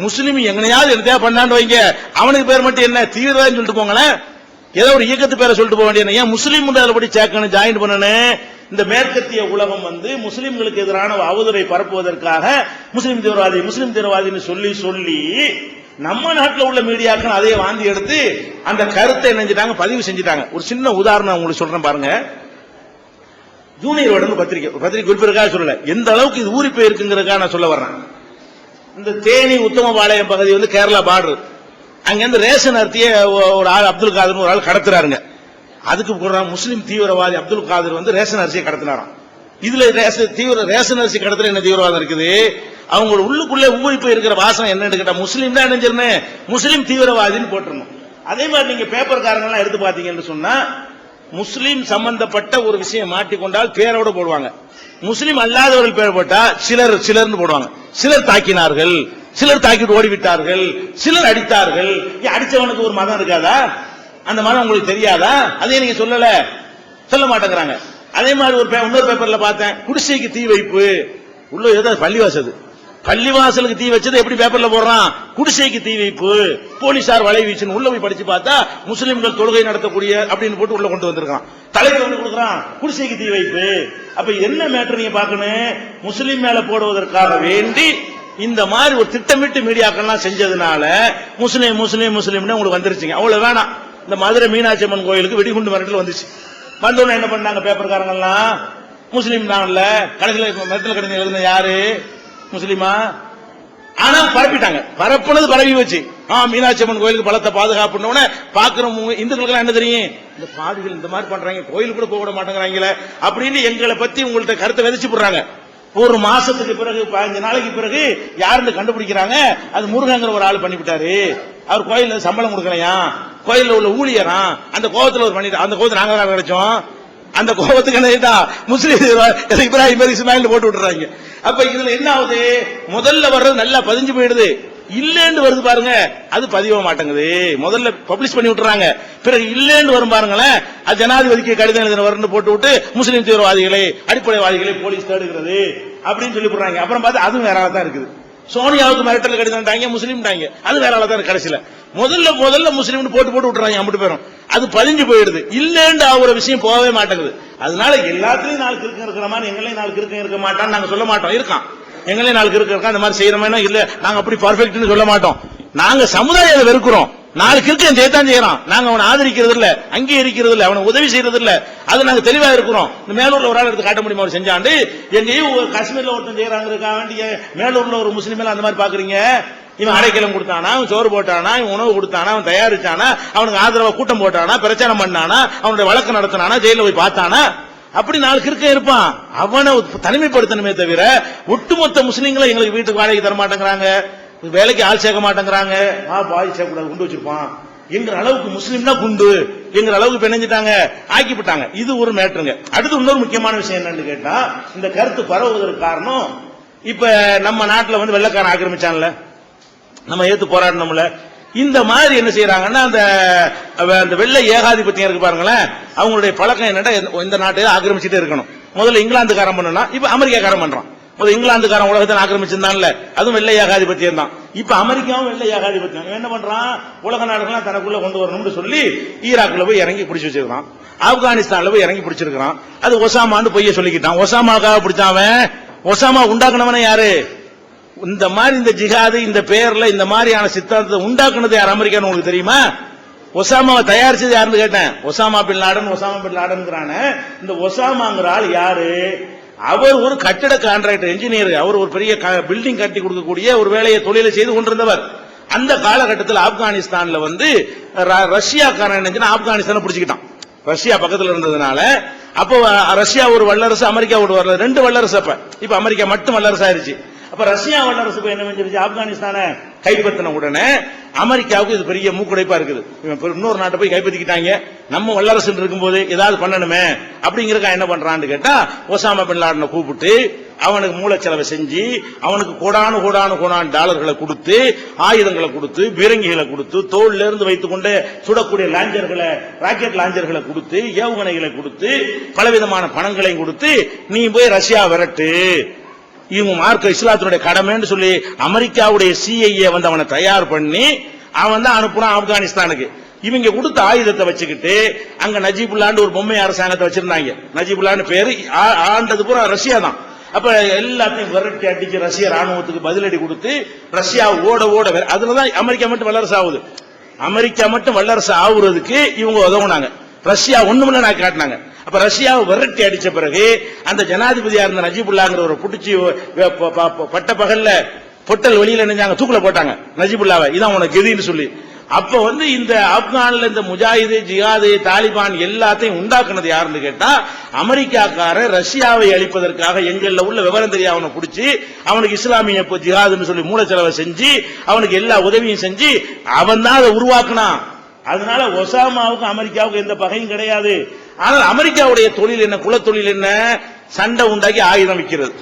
முஸ்லீம் எங்கனையாவது எடுத்தா பண்ணாண்டு வைங்க, அவனுக்கு பேர் மட்டும் என்ன தீவிரவாதின்னு சொல்லிட்டு போங்களேன். ஏதோ ஒரு இயக்கத்து பேரை சொல்லிட்டு போக வேண்டிய ஏன் முஸ்லீம் படி சேர்க்கணும், ஜாயின் பண்ணணும்? இந்த மேற்கத்திய உலகம் முஸ்லிம்களுக்கு எதிரான அவதூறை பரப்புவதற்காக முஸ்லீம் தீவிரவாதின்னு சொல்லி சொல்லி நம்ம நாட்டில் உள்ள மீடியாக்கள் அதையே வாந்தி எடுத்து அந்த கருத்தை என்ன பதிவு செஞ்சுட்டாங்க. ஒரு சின்ன உதாரணம் உங்களுக்கு சொல்றேன் பாருங்க. ஜூனியர் வடன்னு பத்திரிகை குறிப்பிற்காக சொல்லல, எந்த அளவுக்கு இது ஊறி போயிருக்குங்கிறதுக்காக நான் சொல்ல வர்றேன். இந்த தேனி உத்தமபாளையம் பகுதி கேரளா பார்டர், அங்க ரேஷன் அரிசியை ஒரு ஆள் அப்துல் காதர் ஒரு ஆள் கடத்துறாருங்க. அதுக்கு முஸ்லீம் தீவிரவாதி அப்துல் காதர் ரேஷன் அரிசியை கடத்தினாராம். இதுல ரேஷன் அரிசி கடத்துல என்ன தீவிரவாதம் இருக்குது? அவங்க உள்ளுக்குள்ளே ஊறி போய் இருக்கிற வாசம் என்னன்னு கேட்டா முஸ்லீம் தான் நினைச்சிருந்தேன், முஸ்லீம் தீவிரவாதின்னு போட்டுருணும். அதே மாதிரி நீங்க பேப்பர்காரங்க எல்லாம் எடுத்து பாத்தீங்கன்னு சொன்னா முஸ்லீம் சம்பந்தப்பட்ட ஒரு விஷயம் மாட்டிக்கொண்டால் பேரோட போடுவாங்க, முஸ்லீம் அல்லாதவர்கள் பேர் போட்டா சிலர்னு போடுவாங்க. சிலர் தாக்கினார்கள், சிலர் தாக்கிட்டு ஓடிவிட்டார்கள், சிலர் அடித்தார்கள். அடிச்சவனுக்கு ஒரு மதம் இருக்காதா? அந்த மதம் உங்களுக்கு தெரியாதா? அதே நீங்க சொல்ல மாட்டேங்கிறாங்க. அதே மாதிரி இன்னொரு பேப்பர்ல பார்த்தேன், குடிசைக்கு தீ வைப்பு உள்ள ஏதாவது பள்ளிவாசலுக்கு தீ வச்சது எப்படி பேப்பர்ல போடுறான்? குடிசைக்கு தீ வைப்பு, போலீசார் வலை வீச்சுன்னு உள்ள போய் படிச்சு பார்த்தா முஸ்லிம்கள் தொழுகை நடத்தக்கூடிய அப்படின்னு போட்டு உள்ள கொண்டு வந்திருக்கான். தலைவர் கொடுக்குறான் குடிசைக்கு தீ வைப்பு. அப்ப என்ன மேட்டர் நீங்க பாக்கணும்? முஸ்லீம் மேல போடுவதற்காக வேண்டி இந்த மாதிரி ஒரு திட்டமிட்டு மீடியாக்கள்லாம் செஞ்சதுனால முஸ்லீம் உங்களுக்கு வந்துருச்சுங்க. அவ்வளவு வேணாம். இந்த மதுரை மீனாட்சி அம்மன் கோயிலுக்கு வெடிகுண்டு மிரட்டல் வந்துச்சு. வந்தோன்னு என்ன பண்ணாங்க பேப்பர்காரங்க எல்லாம்? முஸ்லீம் தான்ல, கடைசியில் மிரட்டல் கடிதம் எழுதுன யாரு? முஸ்லீமா? ஆனா பரப்பிட்டாங்க. பரப்புனது பரவி வச்சு மீனாட்சி அம்மன் கோயிலுக்கு பலத்தை பாதுகாப்புன்னு பாக்குற இந்துக்களுக்கு என்ன தெரியும்? இந்த பாவிகள் இந்த மாதிரி பண்றாங்க, கோயிலுக்கு கூட போக விட மாட்டேங்கிறாங்களே அப்படின்னு எங்களை பத்தி உங்கள்ட்ட கருத்தை விதைச்சு போடுறாங்க. ஒரு மாசத்துக்கு பிறகு 15 நாளைக்கு பிறகு யாருன்னு கண்டுபிடிக்கிறாங்க, அது முருகங்கிற ஒரு ஆள் பண்ணிவிட்டாரு. அவர் கோயில சம்பளம் கொடுக்கலையா, கோயில உள்ள ஊழியரா, அந்த கோபத்துல ஒரு பண்ணிட்டு, அந்த கோபத்தை நாங்க கிடைச்சோம். அந்த கோபத்துக்கு என்ன முஸ்லீம் இப்ராஹிம் இஸ்மாயில் போட்டு விட்டுறாங்க. அப்ப இதுல என்ன ஆகுது? முதல்ல வர்றது நல்லா பதிஞ்சு போயிடுது. இல்லன்னு வருது பாருங்க, அது பதிவ மாட்டேங்குது. முதல்ல பப்ளிஷ் பண்ணி விட்டுறாங்க, பிறகு இல்லன்னு வரும் பாருங்களேன், அது ஜனாதிபதிக்கு கடிதம் எழுதின வரணும் போட்டு விட்டு முஸ்லீம் தீவிரவாதிகளை அடிப்படைவாதிகளை போலீஸ் தேடுகிறது அப்படின்னு சொல்லி போடுறாங்க. அப்புறம் பார்த்து அதுவும் வேற தான் இருக்குது. சோனியாவுக்கு மிரட்டல் கடிதம் முஸ்லீம் அது வேற ஆளா தான் கடைசியில. முதல்ல முஸ்லீம் போட்டு விட்டுறாங்க அம்பிட்டு பேரும், அது பதிஞ்சு போயிடுது. இல்லன்னு ஆகுற விஷயம் போகவே மாட்டேங்குது. அதனால எல்லாத்துலயும் நாலு கிறுக்கம் இருக்கிற மாதிரி எங்களையும் நாலு கிறுக்கம் இருக்க மாட்டான்னு நாங்க சொல்ல மாட்டோம். இருக்கான் எங்களையும் நாலு கிறுக்கம் இருக்கா, அந்த மாதிரி செய்யறோமே இல்ல, நாங்க அப்படி பர்ஃபெக்ட்னு சொல்ல மாட்டோம். நாங்க சமுதாயத்தை வெறுக்கிறோம், நாலு கிறுக்கம் சேர்த்தான் செய்யறான், நாங்க அவனை ஆதரிக்கிறது இல்ல, அங்கீகரிக்கிறது இல்ல, அவனை உதவி செய்யறது இல்ல, அது நாங்க தெளிவா இருக்கிறோம். இந்த மேலூர்ல ஒரு ஆள் எடுத்து காட்ட முடியுமா அவர் செஞ்சாண்டு? எங்கேயும் காஷ்மீர்ல ஒருத்தன் செய்யறாங்க, மேலூர்ல ஒரு முஸ்லீம் எல்லாம் அந்த மாதிரி பாக்குறீங்க. இவன் அடைக்கலம் கொடுத்தானா, அவன் சோறு போட்டானா, இவன் உணவு கொடுத்தானா, அவன் தயாரிச்சானா, அவனுக்கு ஆதரவா கூட்டம் போட்டானா, பிரச்சாரம் பண்ணானா, அவனுடைய வழக்கு நடத்தினானா, ஜெயில போய் பார்த்தானா, அப்படி நாலு கிறுக்க இருப்பான். அவனை தனிமைப்படுத்தணுமே தவிர ஒட்டுமொத்த முஸ்லீம்களை எங்களுக்கு வீட்டுக்கு வாடகை தர மாட்டேங்கிறாங்க, வேலைக்கு ஆள் சேர்க்க மாட்டேங்கிறாங்க, பாய் சேர்க்கூடாது குண்டு வச்சிருப்பான் என்கிற அளவுக்கு முஸ்லீம்னா குண்டு என்கிற அளவுக்கு பிணைஞ்சிட்டாங்க, ஆக்கிவிட்டாங்க. இது ஒரு மேட்டருங்க. அடுத்து இன்னொரு முக்கியமான விஷயம் என்னன்னு கேட்டா, இந்த கருத்து பரவுவதற்கு காரணம், இப்ப நம்ம நாட்டுல வெள்ளக்காரன் ஆக்கிரமிச்சான்ல, நம்ம ஏத்து போராடணும்ல, இந்த மாதிரி என்ன செய்யறாங்கன்னா அந்த வெள்ளை ஏகாதிபத்தியம் இருக்கு பாருங்களேன், அவங்களுடைய பழக்கம் என்னடா, இந்த நாட்டை ஆக்கிரமிச்சுட்டே இருக்கணும். முதல்ல இங்கிலாந்துக்காரன் பண்ணா, இப்ப அமெரிக்காக்காரன் பண்றான். முதல்ல இங்கிலாந்துக்காரன் உலகத்தை ஆக்கிரமிச்சிருந்தான்ல, அதுவும் வெள்ளை ஏகாதிபத்தியம் தான். இப்ப அமெரிக்காவும் வெள்ளை ஏகாதிபத்தியம். என்ன பண்றான், உலக நாடுகள்லாம் தனக்குள்ள கொண்டு வரணும்னு சொல்லி ஈராக்ல போய் இறங்கி பிடிச்சு வச்சிருக்கான், ஆப்கானிஸ்தான்ல போய் இறங்கி பிடிச்சிருக்கான். அது ஒசாமான்னு பொய்ய சொல்லிக்கிட்டான். ஒசாமாக்காக பிடிச்சாவன், ஒசாமா உண்டாக்குனவன யாரு? இந்த மாதிரி இந்த ஜிஹாது இந்த பேர்ல இந்த மாதிரியான சித்தாந்தத்தை உண்டாக்குனது யார்? அமெரிக்கான்னு உங்களுக்கு தெரியுமா? ஒசாமாவை தயாரிச்சது யாருன்னு கேட்டேன். Osama bin Laden. இந்த ஒசாமாங்கிற ஆள் யாரு? அவர் ஒரு கட்டிட கான்ட்ராக்டர் இன்ஜினியர். அவர் ஒரு பெரிய பில்டிங் கட்டி கொடுக்கக்கூடிய ஒரு வேலையை தொழிலை செய்து கொண்டிருந்தவர். அந்த காலகட்டத்தில் ஆப்கானிஸ்தான்ல ரஷ்யாக்காரன் ஆப்கானிஸ்தான் பிடிச்சுக்கிட்டான். ரஷ்யா பக்கத்தில் இருந்ததுனால அப்போ ரஷ்யா ஒரு வல்லரசு, அமெரிக்கா ஒரு வல்லரசு, ரெண்டு வல்லரசு. இப்ப அமெரிக்கா மட்டும் வல்லரசு ஆயிருச்சு. அப்ப ரஷ்யா வல்லரசுக்கு என்ன செஞ்சிருச்சு, ஆப்கானிஸ்தான கைப்பற்றின உடனே அமெரிக்காவுக்கு இது பெரிய மூக்குடைப்பா இருக்குது. இன்னொரு நாட்டை போய் கைப்பற்றிக்கிட்டாங்க, நம்ம வல்லரசு இருக்கும்போது ஏதாவது பண்ணணுமே அப்படிங்கறக்க என்ன பண்றான்னு கேட்டா, ஒசாமா பின் லாடனை கூப்பிட்டு அவனுக்கு மூலச்செலவை செஞ்சு அவனுக்கு கோடானு டாலர்களை கொடுத்து, ஆயுதங்களை கொடுத்து, பீரங்கிகளை கொடுத்து, தோல்ல இருந்து வைத்துக் கொண்டு சுடக்கூடிய லாஞ்சர்களை, ராக்கெட் லாஞ்சர்களை கொடுத்து, ஏவுகணைகளை கொடுத்து, பலவிதமான பணங்களையும் கொடுத்து, நீ போய் ரஷ்யா விரட்டு, இவங்க மார்க்க இஸ்லாத்தினுடைய கடமைன்னு சொல்லி அமெரிக்காவுடைய சிஐஏ அவனை தயார் பண்ணி அவன் தான் அனுப்புறான் ஆப்கானிஸ்தானுக்கு. இவங்க கொடுத்த ஆயுதத்தை வச்சுக்கிட்டு அங்க நஜீபுல்லான்னு ஒரு பொம்மை அரசாங்கத்தை வச்சிருந்தாங்க. நஜீபுல்லான்னு பேரு, ஆண்டது பூரா ரஷ்யா தான். அப்ப எல்லாத்தையும் விரட்டி அடிச்சு ரஷ்ய ராணுவத்துக்கு பதிலடி கொடுத்து ரஷ்யா ஓட அதுலதான் அமெரிக்கா மட்டும் வல்லரசு ஆகுது. அமெரிக்கா மட்டும் வல்லரசு ஆகுறதுக்கு இவங்க உதவுனாங்க. ரஷ்யா ஒண்ணுமில்ல நான் காட்டினாங்க. அப்ப ரஷ்யாவை விரட்டி அடிச்ச பிறகு அந்த ஜனாதிபதியா இருந்த நஜீபுல்லாங்கிற ஒரு புடிச்சு பட்ட பகல்ல பொட்டல் வெளியில நினைஞ்சாங்க, தூக்குல போட்டாங்க நஜீபுல்லாவை, இதான் உனக்கு எதின்னு சொல்லி. அப்ப இந்த ஆப்கான்ல இந்த முஜாஹிது, ஜிஹாது, தாலிபான் எல்லாத்தையும் உண்டாக்குனது யாருன்னு கேட்டா அமெரிக்காக்காரன் ரஷ்யாவை அழிப்பதற்காக எங்கள்ல உள்ள விவரம் தெரிய அவனை பிடிச்சி அவனுக்கு இஸ்லாமிய ஜிஹாதுன்னு சொல்லி மூலச்செலவை செஞ்சு அவனுக்கு எல்லா உதவியும் செஞ்சு அவன் தான் அதை உருவாக்குனான். அதனால ஒசாமாவுக்கு அமெரிக்காவுக்கு எந்த பகையும் கிடையாது. ஆனால் அமெரிக்காவுடைய தொழில் என்ன, குலத்தொழில் என்ன, சண்டை உண்டாக்கி ஆயுதம் விற்கிறது.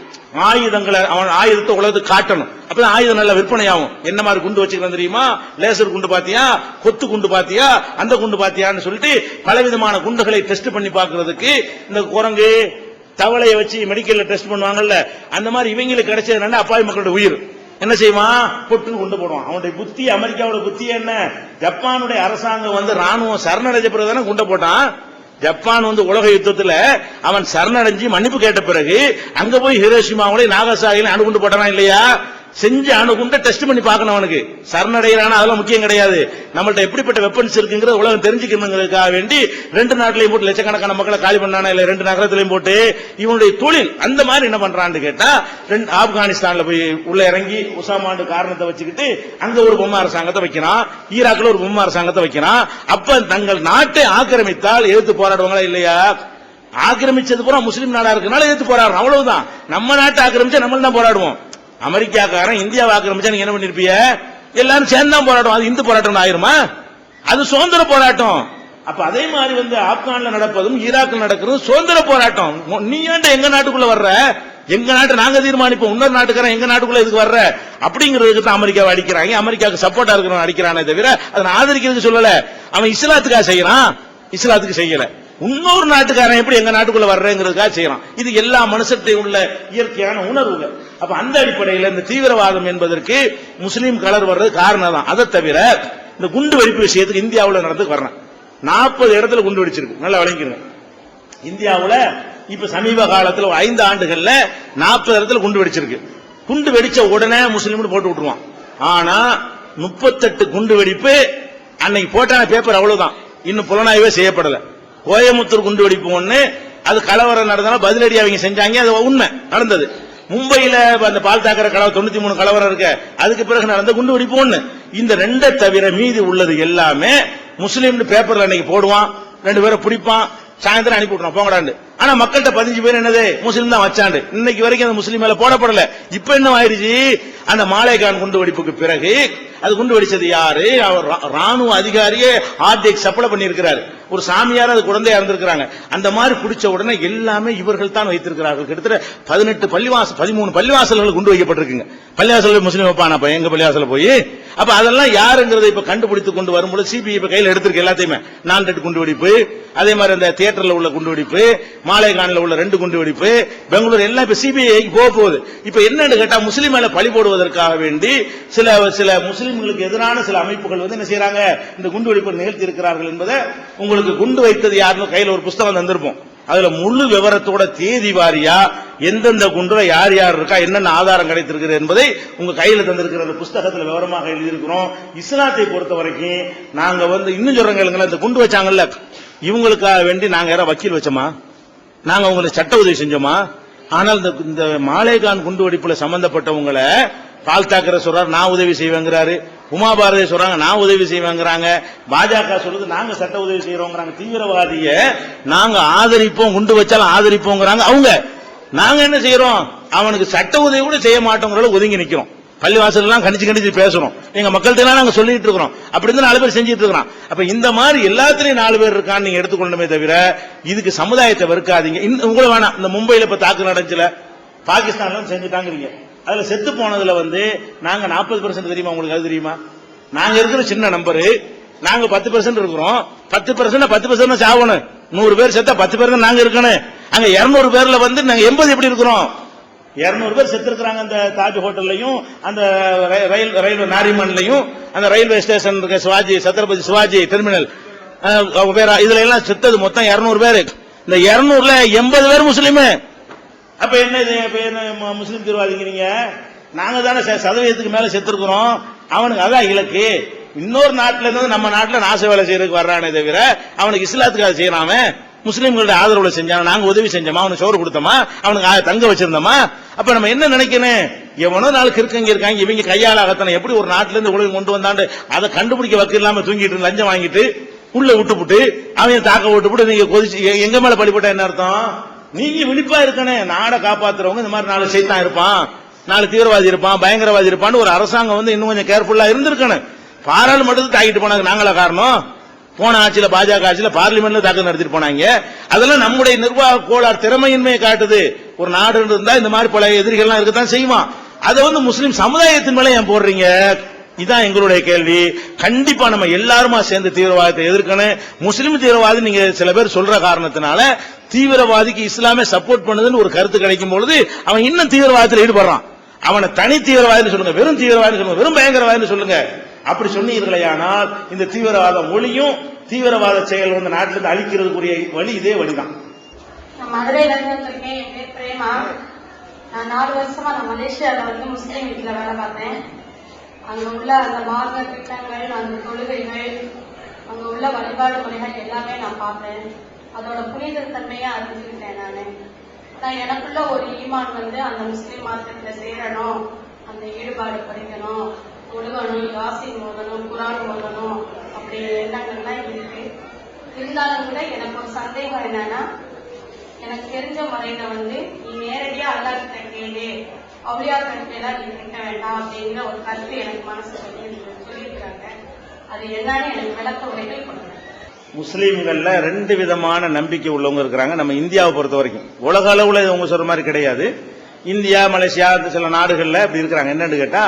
ஆயுதங்களை அவன் ஆயுதத்தை உலகத்துக்கு காட்டணும், அப்பதான் ஆயுதம் நல்ல விற்பனை ஆகும். என்ன மாதிரி குண்டு வச்சுக்கலாம் தெரியுமா? லேசர் குண்டு பாத்தியா, கொத்து குண்டு பாத்தியா, அந்த குண்டு பாத்தியான்னு சொல்லிட்டு பலவிதமான குண்டுகளை டெஸ்ட் பண்ணி பாக்குறதுக்கு இந்த குரங்கு தவளையை வச்சு மெடிக்கல்ல டெஸ்ட் பண்ணுவாங்கல்ல, அந்த மாதிரி இவங்களுக்கு கிடைச்சதுனால அப்பாவி மக்களுடைய உயிர் என்ன செய்வான், பொட்டுன்னு கொண்டு போடுவான். அவனுடைய புத்தி, அமெரிக்காவோட புத்தி என்ன, ஜப்பானுடைய அரசாங்கம் ராணுவம் சரணடைஞ்ச பிறகுதானே குண்டை போட்டான். ஜப்பான் உலக யுத்தத்துல அவன் சரணடைஞ்சு மன்னிப்பு கேட்ட பிறகு அங்க போய் ஹிரோஷிமாவிலே நாகசாகில அணுகுண்டு போட்டானா இல்லையா? செஞ்சு அணுகுண்ட டெஸ்ட் பண்ணி பார்க்கணும். அவனுக்கு சரணடைகிறானா அதெல்லாம் முக்கியம் கிடையாது. நம்மள்ட்ட எப்படிப்பட்ட வெப்பன்ஸ் இருக்குங்கிறது உலகம் தெரிஞ்சுக்கணுங்கிறதுக்காக வேண்டி ரெண்டு நாட்டிலையும் போட்டு லட்சக்கணக்கான மக்களை காலி பண்ணானா இல்ல, ரெண்டு நகரத்திலையும் போட்டு இவனுடைய தொழில் அந்த மாதிரி என்ன பண்றான்னு கேட்டா, ஆப்கானிஸ்தான்ல போய் உள்ள இறங்கி உசாமாண்டு காரணத்தை வச்சுக்கிட்டு அங்க ஒரு பொம்மை அரசாங்கத்தை வைக்கிறான், ஈராக்ல ஒரு பொம்மை அரசாங்கத்தை வைக்கிறான். அப்ப தங்கள் நாட்டை ஆக்கிரமித்தால் எதிர்த்து போராடுவாங்களா இல்லையா? ஆக்கிரமிச்சது பூரா முஸ்லீம் நாடா இருக்கனால எதிர்த்து போராடுறோம், அவ்வளவுதான். நம்ம நாட்டை ஆக்கிரமிச்சா நம்ம தான் போராடுவோம். அமெரிக்காக்காரன் இந்தியாவை ஆக்கிரமிச்சா நீங்க என்ன பண்ணிருப்பீங்க? எல்லாரும் சேர்ந்து தான் போராட்டம். அது இந்து போராட்டம் ஆயிருமா? அது சுதந்திர போராட்டம். அப்ப அதே மாதிரி ஆப்கான்ல நடப்பதும் ஈராக்ல நடக்கிறதும் சுதந்திர போராட்டம். நீ ஏன்டா எங்க நாட்டுக்குள்ள வர்ற? எங்க நாட்டு நாங்க தீர்மானிப்போம், இன்னொரு நாட்டுக்காரன் எங்க நாட்டுக்குள்ள இதுக்கு வர்ற அப்படிங்கிறதுக்கு தான் அமெரிக்காவை அடிக்கிறாங்க. அமெரிக்காவுக்கு சப்போர்ட்டா இருக்கிறவன் அடிக்கிறானே தவிர அதை ஆதரிக்கிறதுக்கு சொல்லல. அவன் இஸ்லாத்துக்காக செய்யறான், இஸ்லாத்துக்கு செய்யல. இன்னொரு நாட்டுக்காரன் எப்படி எங்க நாட்டுக்குள்ள வர்றேங்கிறதுக்காக செய்யறான். இது எல்லா மனுஷத்தை உள்ள இயற்கையான உணர்வுகள். அப்ப அந்த அடிப்படையில் இந்த தீவிரவாதம் என்பதற்கு முஸ்லீம் கலர் வர்றது காரணம் தான். அதை தவிர இந்த குண்டு வெடிப்பு விஷயத்துக்கு இந்தியாவில் நடந்து வர்றேன். 40 இடத்துல குண்டு வெடிச்சிருக்கு, நல்லா விளங்கிருங்க. இந்தியாவில் இப்ப சமீப காலத்தில் 5 ஆண்டுகள்ல 40 இடத்துல குண்டு வெடிச்சிருக்கு. குண்டு வெடிச்ச உடனே முஸ்லீம் போட்டு விட்டுருவான். ஆனா 38 குண்டு வெடிப்பு அன்னைக்கு போட்டான பேப்பர் அவ்வளவுதான், இன்னும் புலனாய்வே செய்யப்படல. கோயமுத்தூர் குண்டு வெடிப்பு ஒண்ணு, அது கலவரம் நடந்தாலும் பதிலடி அவங்க செஞ்சாங்க, அது உண்மை நடந்தது. மும்பையில அந்த பால் தாக்கர கலவரம் 93 கலவரம் இருக்கு, அதுக்கு பிறகு நடந்த குண்டு வெடிப்பு ஒண்ணு. இந்த 2 தவிர மீதி உள்ளது எல்லாமே முஸ்லீம் பேப்பர்ல அன்னைக்கு போடுவான், 2 பேரை பிடிப்பான், சாயந்தரம் அனுப்பி விட்டுறான் போங்கடாண்டு. ஆனா மக்கள்கிட்ட 15 பேர் என்னது முஸ்லீம் தான் வச்சாண்டு. இன்னைக்கு வரைக்கும் அந்த முஸ்லீம் மேல போடப்படல. இப்ப என்ன ஆயிருச்சு, அந்த மாலேகான் குண்டு வெடிப்புக்கு பிறகு அது குண்டு வெடிச்சது யாரு, அவர் ராணுவ அதிகாரியே ஆர்டெக் சப்ளை பண்ணி இருக்கிறாரு, ஒரு சாமியார் அது குழந்தையா இருந்திருக்கிறாங்க. அந்த மாதிரி பிடிச்ச உடனே எல்லாமே இவர்கள் தான் வைத்திருக்கிறார்கள். கிட்டத்தட்ட 18 பள்ளிவாசல் 13 பள்ளிவாசல்கள் குண்டு வைக்கப்பட்டிருக்குங்க. பள்ளிவாசல் முஸ்லீம் வைப்பான எங்க பள்ளிவாசல போய். அப்ப அதெல்லாம் யாருங்கிறத இப்ப கண்டுபிடித்து கொண்டு வரும்போது சிபிஐ இப்ப கையில் எடுத்திருக்கு எல்லாத்தையுமே. 4 குண்டு வெடிப்பு, அதே மாதிரி அந்த தியேட்டர்ல உள்ள குண்டு வெடிப்பு, மாலேகான்ல உள்ள 2 குண்டு வெடிப்பு, பெங்களூர் எல்லாம் இப்ப சிபிஐக்கு போக போகுது. இப்ப என்னன்னு கேட்டா முஸ்லீம் மேல பழி போடுவதற்காக வேண்டி சில முஸ்லீம்களுக்கு எதிரான சில அமைப்புகள் வந்து என்ன செய்யறாங்க, இந்த குண்டு வெடிப்பு நிகழ்த்தி இருக்கிறார்கள் என்பதை உங்களுக்கு குண்டு வைத்தது யாருன்னு கையில ஒரு புஸ்தகம் தந்திருப்போம். அதுல முழு விவரத்தோட தேதி வாரியா எந்தெந்த குண்டுல யார் யார் இருக்கா, என்னென்ன ஆதாரம் கிடைத்திருக்கிறது என்பதை உங்க கையில தந்திருக்கிற அந்த புஸ்தகத்துல விவரமாக எழுதியிருக்கிறோம். இஸ்லாத்தை பொறுத்த வரைக்கும் நாங்க வந்து இன்னும் சொல்றேங்க, இந்த குண்டு வச்சாங்கல்ல இவங்களுக்காக வேண்டி நாங்க யாரா வக்கீல் வச்சோமா, நாங்க உங்களுக்கு சட்ட உதவி செஞ்சோமா? ஆனால் இந்த மாலேகான் குண்டு வெடிப்புல சம்பந்தப்பட்டவங்களை பால் தாக்கரே சொல்றாரு நான் உதவி செய்வேங்கிறாரு, உமா பாரதி சொல்றாங்க நான் உதவி செய்வேங்கிறாங்க, பாஜக சொல்லுது நாங்க சட்ட உதவி செய்யறோங்கிறாங்க. தீவிரவாதிய நாங்க ஆதரிப்போம், குண்டு வச்சாலும் ஆதரிப்போங்கிறாங்க அவங்க. நாங்க என்ன செய்யறோம், அவனுக்கு சட்ட உதவி கூட செய்ய மாட்டோங்கிற ஒதுங்கி நிக்கிறோம். பள்ளிவாசல் எல்லாம் கண்டிச்சு பேசுறோம், எங்க மக்கள்கிட்ட எல்லாம் நாங்க சொல்லிட்டு இருக்கிறோம். அப்படி இருந்து 4 பேர் செஞ்சிட்டு இருக்கிறோம். அப்ப இந்த மாதிரி எல்லாத்திலையும் 4 பேர் இருக்கான்னு நீங்க எடுத்துக்கொள்ளணுமே தவிர இதுக்கு சமுதாயத்தை வெறுக்காதீங்க. உங்களை வேணாம், இந்த மும்பையில இப்ப தாக்கு நடந்துச்சுல, பாகிஸ்தான்ல செஞ்சுட்டாங்க. அதுல செத்து போனதுல வந்து நாங்க 40% தெரியுமா உங்களுக்கு? அது தெரியுமா? நாங்க இருக்கிற சின்ன நம்பரு, நாங்க 10% இருக்கிறோம். 10% சாவணும். 100 பேர் செத்தா 10 பேர் தான் நாங்க இருக்கணும். அங்க 200 பேர்ல வந்து நாங்க 80 எப்படி இருக்கிறோம்? 200 பேர் செத்து இருக்கிறாங்க. அந்த தாஜ் ஹோட்டல்லையும், அந்த ரயில்வே நாரிமன்லையும், அந்த ரயில்வே ஸ்டேஷன் இருக்க சிவாஜி சத்ரபதி சிவாஜி டெர்மினல் இதுல எல்லாம் செத்தது மொத்தம் 200 பேரு. இந்த 200ல 80 பேர் முஸ்லீம். அப்ப என்ன முஸ்லீம் தீவிரவாதிங்க? நாங்க தானே சதவீதத்துக்கு மேல செத்துருக்கிறோம். அவனுக்கு அதான் இலக்கு. இன்னொரு நாட்டில இருந்து நம்ம நாட்டுல நாச வேலை செய்யறதுக்கு வர்றானே தவிர அவனுக்கு இஸ்லாத்துக்காக செய்யறாம, முஸ்லீம்களோட ஆதரவுல செஞ்சான, நாங்க உதவி செஞ்சோமா, அவனுக்கு சோறு கொடுத்தோமா, அவனுக்கு தங்க வச்சிருந்தோமா? அப்ப நம்ம என்ன நினைக்கணும், எவனோ நாளுக்கு இருக்காங்க இவங்க கையாளாகத்தானே எப்படி ஒரு நாட்டில இருந்து உலகம் கொண்டு வந்தாண்டு அதை கண்டுபிடிக்க வக்கு இல்லாம தூங்கிட்டு லஞ்சம் வாங்கிட்டு உள்ள விட்டுப்புட்டு அவன் தாக்க விட்டுப்புட்டு நீங்க கொதிச்சு எங்க மேல பழிபட்டா என்ன அர்த்தம்? நீங்க விழிப்பா இருக்கனே. நாடை காப்பாத்துறவங்க இந்த மாதிரி 4 சைத்தான் இருப்பான், 4 தீவிரவாதி இருப்பான், பயங்கரவாதி இருப்பான்னு ஒரு அரசாங்கம் வந்து இன்னும் கொஞ்சம் கேர்ஃபுல்லா இருந்திருக்கணும். பாராளுமன்றத்துக்கு தாக்கிட்டு போனாங்க, நாங்களா காரணம்? போன ஆட்சியில பாஜக ஆட்சியில பார்லிமெண்ட்ல தாக்கல் நடத்திட்டு போனாங்க. அதெல்லாம் நம்முடைய நிர்வாக கோளாறு திறமையின்மையை காட்டுது. ஒரு நாடு இருந்தா இந்த மாதிரி பல எதிரிகள்லாம் இருக்கத்தான் செய்வான். அதை வந்து முஸ்லீம் சமுதாயத்தின் மேல ஏன் போடுறீங்க? இதான் எங்களுடைய கேள்வி. கண்டிப்பா நம்ம எல்லாருமா சேர்ந்து தீவிரவாதத்தை எதிர்க்கணும். முஸ்லீம் தீவிரவாதி நீங்க சில பேர் சொல்ற காரணத்தினால தீவிரவாதிக்கு இஸ்லாமே சப்போர்ட் பண்ணுதுன்னு ஒரு கருத்து கிடைக்கும் பொழுது அவன் இன்னும் தீவிரவாதத்தில் ஈடுபடுறான். அவனை தனி தீவிரவாதின்னு சொல்லுங்க, வெறும் தீவிரவாதி சொல்லுங்க, வெறும் பயங்கரவாதின்னு சொல்லுங்க. அப்படி சொன்னீர்களேயானால் இந்த தீவிரவாதம் ஒளியும் தீவிரவாத செயல் வந்து நாட்டிலிருந்து அழிக்கிறதுக்குரிய வழி இதே வழிதான். மதுரையில இருந்து வந்திருக்கேன். என் பேர் பிரேமா. நான் 4 வருஷமா நான் மலேசியால வந்து முஸ்லீம் வீட்டுல வேலை பார்த்தேன். அங்க உள்ள அந்த மார்க்க திட்டங்கள், அந்த தொழுகைகள், அங்க உள்ள வழிபாடு முறைகள் எல்லாமே நான் பார்த்தேன். அதோட புனித தன்மையை அறிஞ்சுக்கிட்டேன் நானு. நான் எனக்குள்ள ஒரு ஈமான் வந்து அந்த முஸ்லீம் மார்க்கத்துல சேரணும், அந்த ஈடுபாடு படிக்கணும், தொழுகணும், யாசின் ஓதணும், குரான் ஓதணும், அப்படி எண்ணங்கள்லாம் இருக்கு. இருந்தாலும் கூட எனக்கு ஒரு சந்தேகம் என்னன்னா, எனக்கு தெரிஞ்ச முறையில வந்து நீ நேரடியா அல்லாஹ் கிட்ட கேளு, அவுலியாக்கள் எல்லாம் நீ கேட்க வேண்டாம் அப்படிங்கிற ஒரு கருத்து எனக்கு மனசு சொல்லியிருக்காங்க. அது என்னன்னு எனக்கு விளக்க உரைகள் பண்ணுங்க. முஸ்லீம்கள்ல 2 விதமான நம்பிக்கை உள்ளவங்க இருக்கிறாங்க. நம்ம இந்தியாவை பொறுத்த வரைக்கும் உலக அளவுல உங்க சொல்ற மாதிரி கிடையாது. இந்தியா, மலேசியா சில நாடுகள்ல இப்படி இருக்கிறாங்க. என்னன்னு கேட்டா,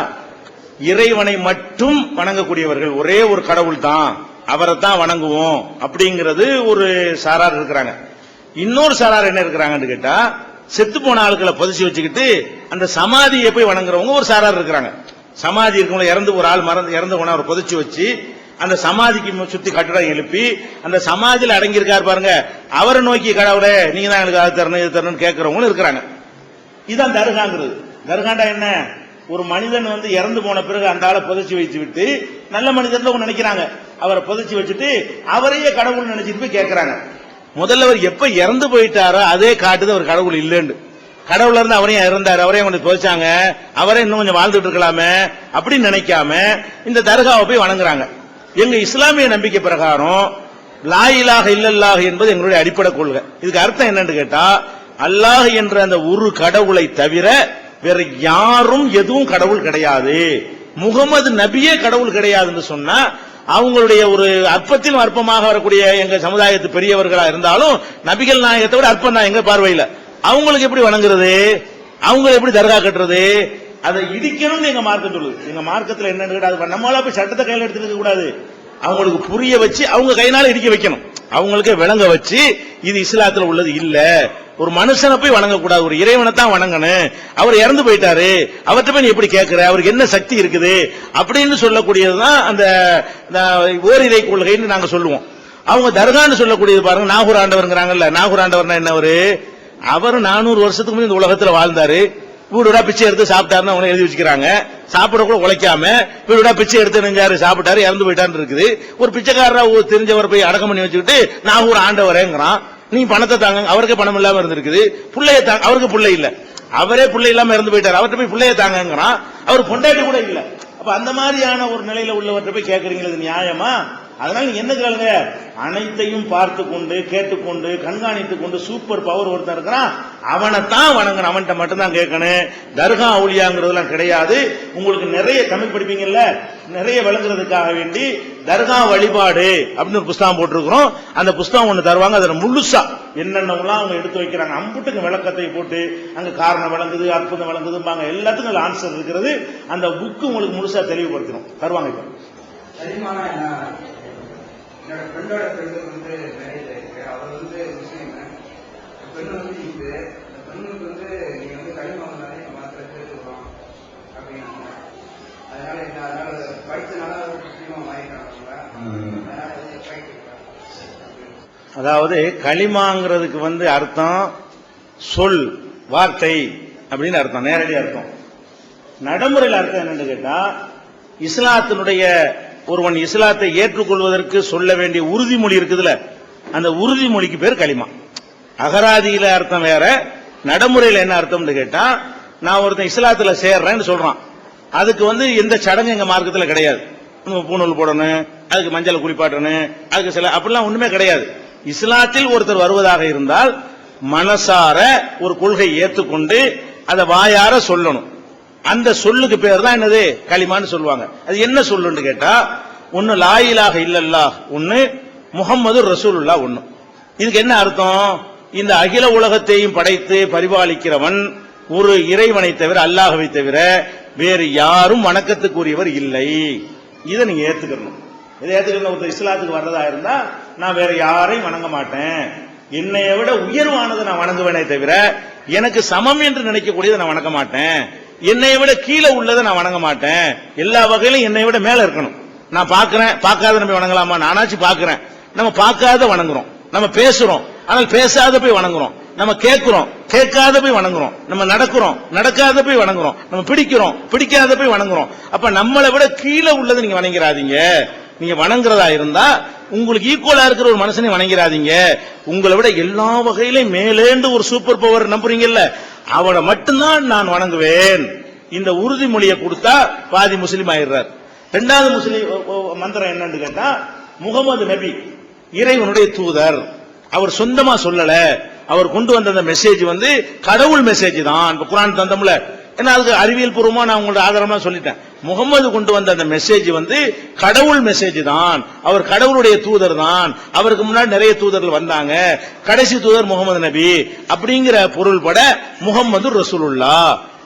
இறைவனை மட்டும் வணங்கக்கூடியவர்கள், ஒரே ஒரு கடவுள் தான், அவரை தான் வணங்குவோம் அப்படிங்கிறது ஒரு சாரார் இருக்கிறாங்க. இன்னொரு சாரார் என்ன இருக்கிறாங்கன்னு கேட்டா, செத்து போன ஆட்களை புதைச்சி வச்சுக்கிட்டு அந்த சமாதியை போய் வணங்குறவங்க ஒரு சாரார் இருக்கிறாங்க. சமாதி இருக்கவங்க இறந்து ஒரு ஆள் இறந்து போன அவர் புதைச்சி வச்சு அந்த சமாதிக்கு சுத்தி கட்டடம் எழுப்பி அந்த சமாதியில் அடங்கியிருக்காரு பாருங்க, அவரை நோக்கி கடவுளே நீங்க தான் எனக்கு அது தரணும் இது தரணும்னு கேட்கறவங்களும் இருக்கிறாங்க. இதுதான் தர்காங்கிறது. தர்காண்டா என்ன? ஒரு மனிதன் இறந்து போன பிறகு அந்த ஆளை புதைச்சி வைத்து விட்டு நல்ல மனிதர்ல நினைக்கிறாங்க, அவரை புதைச்சி வச்சுட்டு அவரையே கடவுள் நினைச்சிட்டு போய் கேட்கிறாங்க. முதல்ல அவர் எப்ப இறந்து போயிட்டாரோ அதே காட்டுது அவர் கடவுள் இல்லைன்னு. கடவுள்ல இருந்து அவரையும் இறந்தாரு, அவரையும் கொண்டு புதைச்சாங்க, அவரே இன்னும் கொஞ்சம் வாழ்ந்துட்டு இருக்கலாமே அப்படின்னு நினைக்காம இந்த தர்காவை போய் வணங்குறாங்க. எங்க இஸ்லாமிய நம்பிக்கை பிரகாரம் லா இலாஹ இல்லல்லாஹ் என்பது எங்களுடைய அடிப்படை கொள்கை. இதுக்கு அர்த்தம் என்னன்னு கேட்டா, அல்லாஹ் என்ற அந்த ஒரு கடவுளை தவிர வேற யாரும் எதுவும் கடவுள் கிடையாது, முகமது நபியே கடவுள் கிடையாதுன்னு சொன்னா அவங்களுடைய ஒரு அற்பத்திலும் அற்பமாக வரக்கூடிய எங்க சமுதாயத்து பெரியவர்களா இருந்தாலும் நபிகள் நாயகத்தை விட அற்பம் தான் எங்க பார்வையில. அவங்களுக்கு எப்படி வணங்குறது, அவங்க எப்படி தர்கா கட்டுறது? அதை இடிக்கணும்னு எங்க மார்க்கம் சொல்லுது. எங்க மார்க்கத்தில் என்னன்னு கேட்டா, நம்மளால போய் சட்டத்தை கையில் எடுத்துக்க கூடாது, அவங்களுக்கு புரிய வச்சு அவங்க கையினால இடிக்க வைக்கணும், அவங்களுக்கு விளங்க வச்சு இது இஸ்லாத்துல உள்ளது இல்ல, ஒரு மனுஷனை போய் வணங்கக்கூடாது, ஒரு இறைவனை தான் வணங்கணும், அவர் இறந்து போயிட்டாரு, அவர்கிட்ட போய் நீ எப்படி கேட்கிற, அவருக்கு என்ன சக்தி இருக்குது அப்படின்னு சொல்லக்கூடியதுதான் அந்த ஓரிரை கொள்கைன்னு நாங்க சொல்லுவோம். அவங்க தர்கான்னு சொல்லக்கூடியது பாருங்க, நாகூர் ஆண்டவர்ங்கிறாங்கல்ல. நாகூர் ஆண்டவர்னா என்னவரு? அவர் 400 வருஷத்துக்கு முன்னாடி இந்த உலகத்துல வாழ்ந்தாரு, வீடுடா பிச்சை எடுத்து சாப்பிட்டாருன்னு அவங்க எழுதி வச்சுக்கிறாங்க. சாப்பிட கூட உழைக்காம வீடுடா பிச்சை எடுத்து நெஞ்சாரு, சாப்பிட்டாரு, இறந்து போயிட்டான்னு இருக்குது. ஒரு பிச்சைக்காரரா தெரிஞ்சவர் போய் அடக்கம் பண்ணி வச்சுக்கிட்டு நான் ஒரு ஆண்டவரேங்கிறான். நீ பணத்தை தாங்க, அவருக்கே பணம் இல்லாம இருந்திருக்குது, பிள்ளைய தாங்க, அவருக்கு பிள்ளை இல்ல, அவரே பிள்ளை இல்லாம இறந்து போயிட்டாரு, அவர்கிட்ட போய் பிள்ளைய தாங்கிறான், அவர் பொண்டாட்டி கூட இல்ல. அப்ப அந்த மாதிரியான ஒரு நிலையில உள்ளவர்கிட்ட போய் கேட்கறீங்களா, இது நியாயமா? அதனால நீங்க என்ன கேளுங்க, அனைத்தையும் பார்த்து கொண்டு கேட்டுக்கொண்டு கண்காணித்துக் கொண்டு சூப்பர் பவர் ஒருத்தர் இருக்கிறான், அவனைத்தான் வணங்கணும், அவன்கிட்ட மட்டும்தான் கேட்கணும். தர்கா அவுலியாங்கிறதுலாம் கிடையாது. உங்களுக்கு நிறைய தமிழ் படிப்பீங்கல்ல, நிறைய விளங்குறதுக்காக வேண்டி தர்கா வழிபாடு அப்படின்னு ஒரு புஸ்தகம் போட்டிருக்கிறோம். அந்த புஸ்தகம் ஒண்ணு தருவாங்க, அதுல முழுசா என்னென்னலாம் அவங்க எடுத்து வைக்கிறாங்க, அம்புட்டுக்கு விளக்கத்தை போட்டு அங்க காரணம் விளங்குது, அற்புதம் விளங்குதும்பாங்க, எல்லாத்துக்கும் ஆன்சர் இருக்கிறது. அந்த புக்கு உங்களுக்கு முழுசா தெளிவுபடுத்தணும் தருவாங்க. இப்ப என்னோட ஃப்ரெண்டோட ஃப்ரெண்டு மேரேஜ் ஆயிருக்கு, அவர் முஸ்லீம், பெண்ணு இந்து, அந்த பெண்ணுக்கு நீங்க களிமா வந்தாலே மாத்திரத்தை சொல்லுவோம் அப்படின்னாங்க. அதனால படிச்சனால முஸ்லீமா மாறிட்டாங்க. அதனால அதாவது களிமாங்கிறதுக்கு அர்த்தம் சொல், வார்த்தை அப்படின்னு அர்த்தம், நேரடி அர்த்தம். நடைமுறையில் அர்த்தம் என்னன்னு கேட்டா, இஸ்லாத்தினுடைய ஒருவன் இஸ்லாத்தை ஏற்றுக்கொள்வதற்கு சொல்ல வேண்டிய உறுதிமொழி இருக்குதுல, அந்த உறுதிமொழிக்கு பேர் களிமா. அகராதியில அர்த்தம் வேற, நடைமுறையில் என்ன அர்த்தம்னு கேட்டா, நான் ஒருத்தன் இஸ்லாத்துல சேர்றேன்னு சொல்றான், அதுக்கு எந்த சடங்கு எங்க மார்க்கத்தில் கிடையாது. பூணூல் போடணும், அதுக்கு மஞ்சள் குளிப்பாட்டணும், அதுக்கு சில அப்படிலாம் ஒண்ணுமே கிடையாது. இஸ்லாத்தில் ஒருத்தர் வருவதாக இருந்தால் மனசார ஒரு கொள்கை ஏற்றுக்கொண்டு அதை வாயார சொல்லணும். அந்த சொல்லுக்கு பேர் தான் என்னது, களிமான்னு சொல்லுவாங்க. அது என்ன சொல்லுன்னு கேட்டா, ஒன்னு லா இலாஹ இல்லல்லாஹ், ஒன்னு முஹம்மது ரசூலுல்லாஹ், ஒன்னு. இதுக்கு என்ன அர்த்தம்? இந்த அகில உலகத்தையும் படைத்து பரிபாலிக்கிறவன் ஒரு இறைவனை தவிர, அல்லாஹ்வை தவிர வேறு யாரும் வணக்கத்துக்குரியவர் இல்லை. இதை நீங்க ஏத்துக்கணும். இதை ஏத்துக்கணும். ஒருத்தர் இஸ்லாத்துக்கு வர்றதா இருந்தா, நான் வேற யாரையும் வணங்க மாட்டேன், என்னைய விட உயர்வானதை நான் வணங்குவேனே தவிர எனக்கு சமம் என்று நினைக்கக்கூடியதை நான் வணங்க மாட்டேன், என்னை விட கீழே உள்ளதை நான் வணங்க மாட்டேன், எல்லா வகையிலும் என்னை விட மேல இருக்கணும். நான் பாக்குறேன், பார்க்காத நம்ம வணங்கலாமா? நானாச்சும் பாக்குறேன். நம்ம பார்க்காத வணங்குறோம், நம்ம பேசுறோம் ஆனால் பேசாத போய் வணங்குறோம், நம்ம கேட்கிறோம் கேட்காத போய் வணங்குறோம், நம்ம நடக்கிறோம் நடக்காத போய் வணங்குறோம், நம்ம பிடிக்கிறோம் பிடிக்காத போய் வணங்குறோம். அப்ப நம்மளை விட கீழே உள்ளதை நீங்க வணங்கிறாதீங்க. நீங்க வணங்குறதா இருந்தா உங்களுக்கு ஈக்குவலா இருக்கிற ஒரு மனுஷனை வணங்கிறாதீங்க. உங்களை விட எல்லா வகையிலும் மேலேண்டு ஒரு சூப்பர் பவர் நம்புறீங்கல்ல, அவனை மட்டும்தான் நான் வணங்குவேன். இந்த உறுதிமொழியை கொடுத்தா பாதி முஸ்லீம் ஆயிடுறார். இரண்டாவது முஸ்லீம் மந்திரம் என்னன்னு கேட்டா, முகமது நபி இறைவனுடைய தூதர், அவர் சொந்தமா சொல்லல, அவர் கொண்டு வந்த அந்த மெசேஜ் கடவுள் மெசேஜ் தான். குர்ஆன் தந்தம்ல, ஏன்னா அதுக்கு அறிவியல் பூர்வமா நான் உங்களோட ஆதாரமா சொல்லிட்டேன். முகமது கொண்டு வந்த அந்த மெசேஜ் வந்து கடவுள் மெசேஜ் தான், அவர் கடவுளுடைய தூதர் தான், அவருக்கு முன்னாடி நிறைய தூதர்கள் வந்தாங்க, கடைசி தூதர் முகமது நபி அப்படிங்கிற பொருள்பட முகமது ரசூலுல்லா.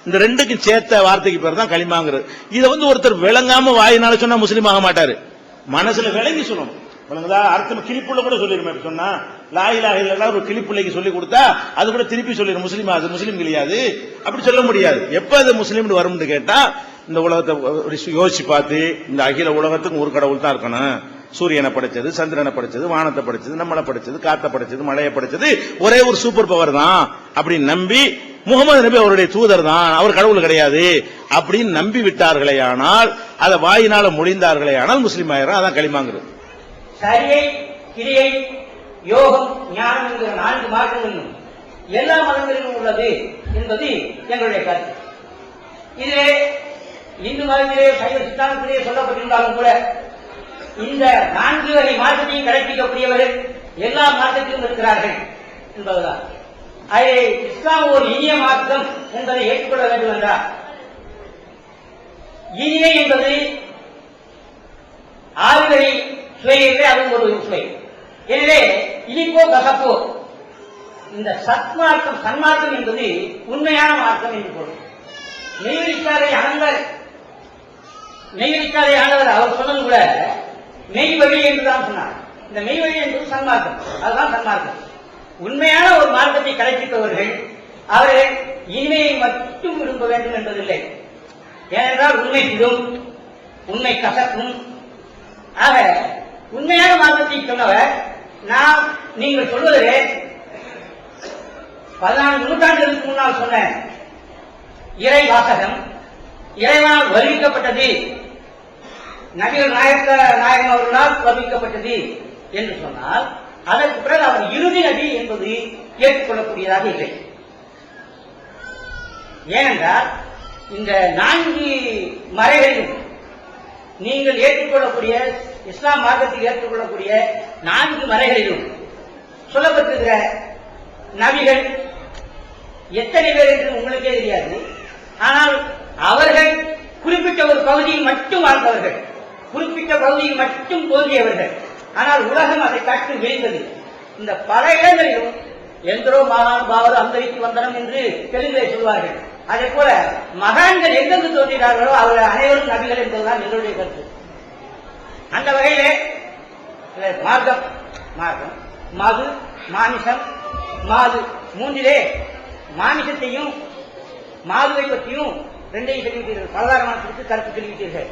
இந்த ரெண்டுக்கும் சேர்த்த வார்த்தைக்கு பேர் தான் களிமாங்கிறது. இதை வந்து ஒருத்தர் விளங்காம வாயினால சொன்னா முஸ்லீம் ஆக மாட்டாரு, மனசுல விளங்கி சொல்லணும். விளங்குதா? அர்த்தம் கிளிப்புள்ள கூட சொல்லிருமே. சொன்னா லா இலாஹ இல்லல்லாஹ் ஒரு கிளிப்புள்ளைக்கு சொல்லி கொடுத்தா அது கூட திருப்பி சொல்லிடும் முஸ்லீம், அது முஸ்லீம் கிடையாது அப்படி சொல்ல முடியாது. எப்ப அது முஸ்லீம் வரும்னு கேட்டா, இந்த உலகத்தை யோசிச்சு பார்த்து இந்த அகில உலகத்துக்கும் ஒரு கடவுள் தான் இருக்கணும். சூரியனை படைச்சது, சந்திரனை படைச்சது, வானத்தை படைச்சது, நம்மளை படைச்சது, காத்த படைச்சது, மழையை படைச்சது ஒரே ஒரு சூப்பர் பவர் தான் அப்படின்னு நம்பி முகமது நபி அவருடைய தூதர் தான், அவர் கடவுள் கிடையாது அப்படின்னு நம்பி விட்டார்களே ஆனால், அதை வாயினால மொழிந்தார்களே ஆனால் முஸ்லீம் ஆயிரம். அதான் களிமாங்கிறது. சரியை, கிரியை, யோகம், ஞானம் என்கிற 4 மார்க்கங்களிலும் எல்லா மதங்களிலும் உள்ளது என்பது எங்களுடைய கருத்து. இதிலே இந்து மதத்திலே சைவ சித்தாந்தத்திலே சொல்லப்பட்டிருந்தாலும் கூட இந்த 4 வகை மார்க்கத்தையும் கடைபிடிக்கக்கூடியவர்கள் எல்லா மார்க்கத்திலும் இருக்கிறார்கள் என்பதுதான். அதை இஸ்லாம் ஒரு இனிய மார்க்கம் என்பதை ஏற்றுக்கொள்ள வேண்டும் என்றார். இனிமை என்பது ஆறுவகை சுவையிலே அது ஒரு சுவை. எனவே இனிப்போ கசப்போ இந்த சத்மார்க்கம் சன்மார்க்கம் என்பது உண்மையான மார்க்கம் என்று பொருள். நெய்வழிக்காரை ஆனவர் அவர் சொன்னது கூட மெய் வழி என்றுதான் சொன்னார். இந்த மெய் வழி என்பது சன்மார்க்கம், அதுதான் சன்மார்க்கம். உண்மையான ஒரு மார்க்கத்தை கடைபிடிப்பவர்கள் அவர்கள் இனிமையை மட்டும் விரும்ப வேண்டும் என்பதில்லை. ஏனென்றால் உண்மை விடும், உண்மை கசக்கும். ஆக உண்மையான மார்க்கத்தை சொன்னவர் நாம் நீங்கள் சொல்வதிலே 14 நூற்றாண்டுகளுக்கு முன்னால் சொன்ன இறை வாசகம் இறைவனால் வருவிக்கப்பட்டது, நபிகள் நாயகம் அவர்களால் வருவிக்கப்பட்டது என்று சொன்னால் அதற்கு பிறகு அவர் இறுதி நபி என்பது ஏற்றுக்கொள்ளக்கூடியதாக இல்லை. ஏனென்றால் இந்த 4 மறைகளிலும் நீங்கள் ஏற்றுக்கொள்ளக்கூடிய இஸ்லாம் மார்க்கத்தில் ஏற்றுக்கொள்ளக்கூடிய 4 மறைகளிலும் சொல்லப்பட்டிருக்கிற நபிகள் எத்தனை பேர் என்று உங்களுக்கே தெரியாது. ஆனால் அவர்கள் குறிப்பிட்ட ஒரு பகுதியில் மட்டும் வாழ்ந்தவர்கள், குறிப்பிட்ட பகுதியில் மட்டும் தோன்றியவர்கள். ஆனால் உலகம் அதை காட்டி விழித்தது. இந்த பல இடங்களிலும் எந்தரோ மகான் பாவர் அந்தரிக்கு வந்தனம் என்று தெலுங்கிலே சொல்வார்கள். அதே போல மகான்கள் எங்கெங்கு தோன்றினார்களோ அவர்கள் அனைவரும் நபிகள் என்பதுதான் எங்களுடைய கருத்து. அந்த வகையிலே மார்க்கம் மார்க்கம் மது மாமிசம் மாது 3லே மாமிசத்தையும் மாதுவை பற்றியும் 2ஐயும் சொல்லிவிட்டீர்கள். பலதாரமான கருத்து சொல்லிவிட்டீர்கள்.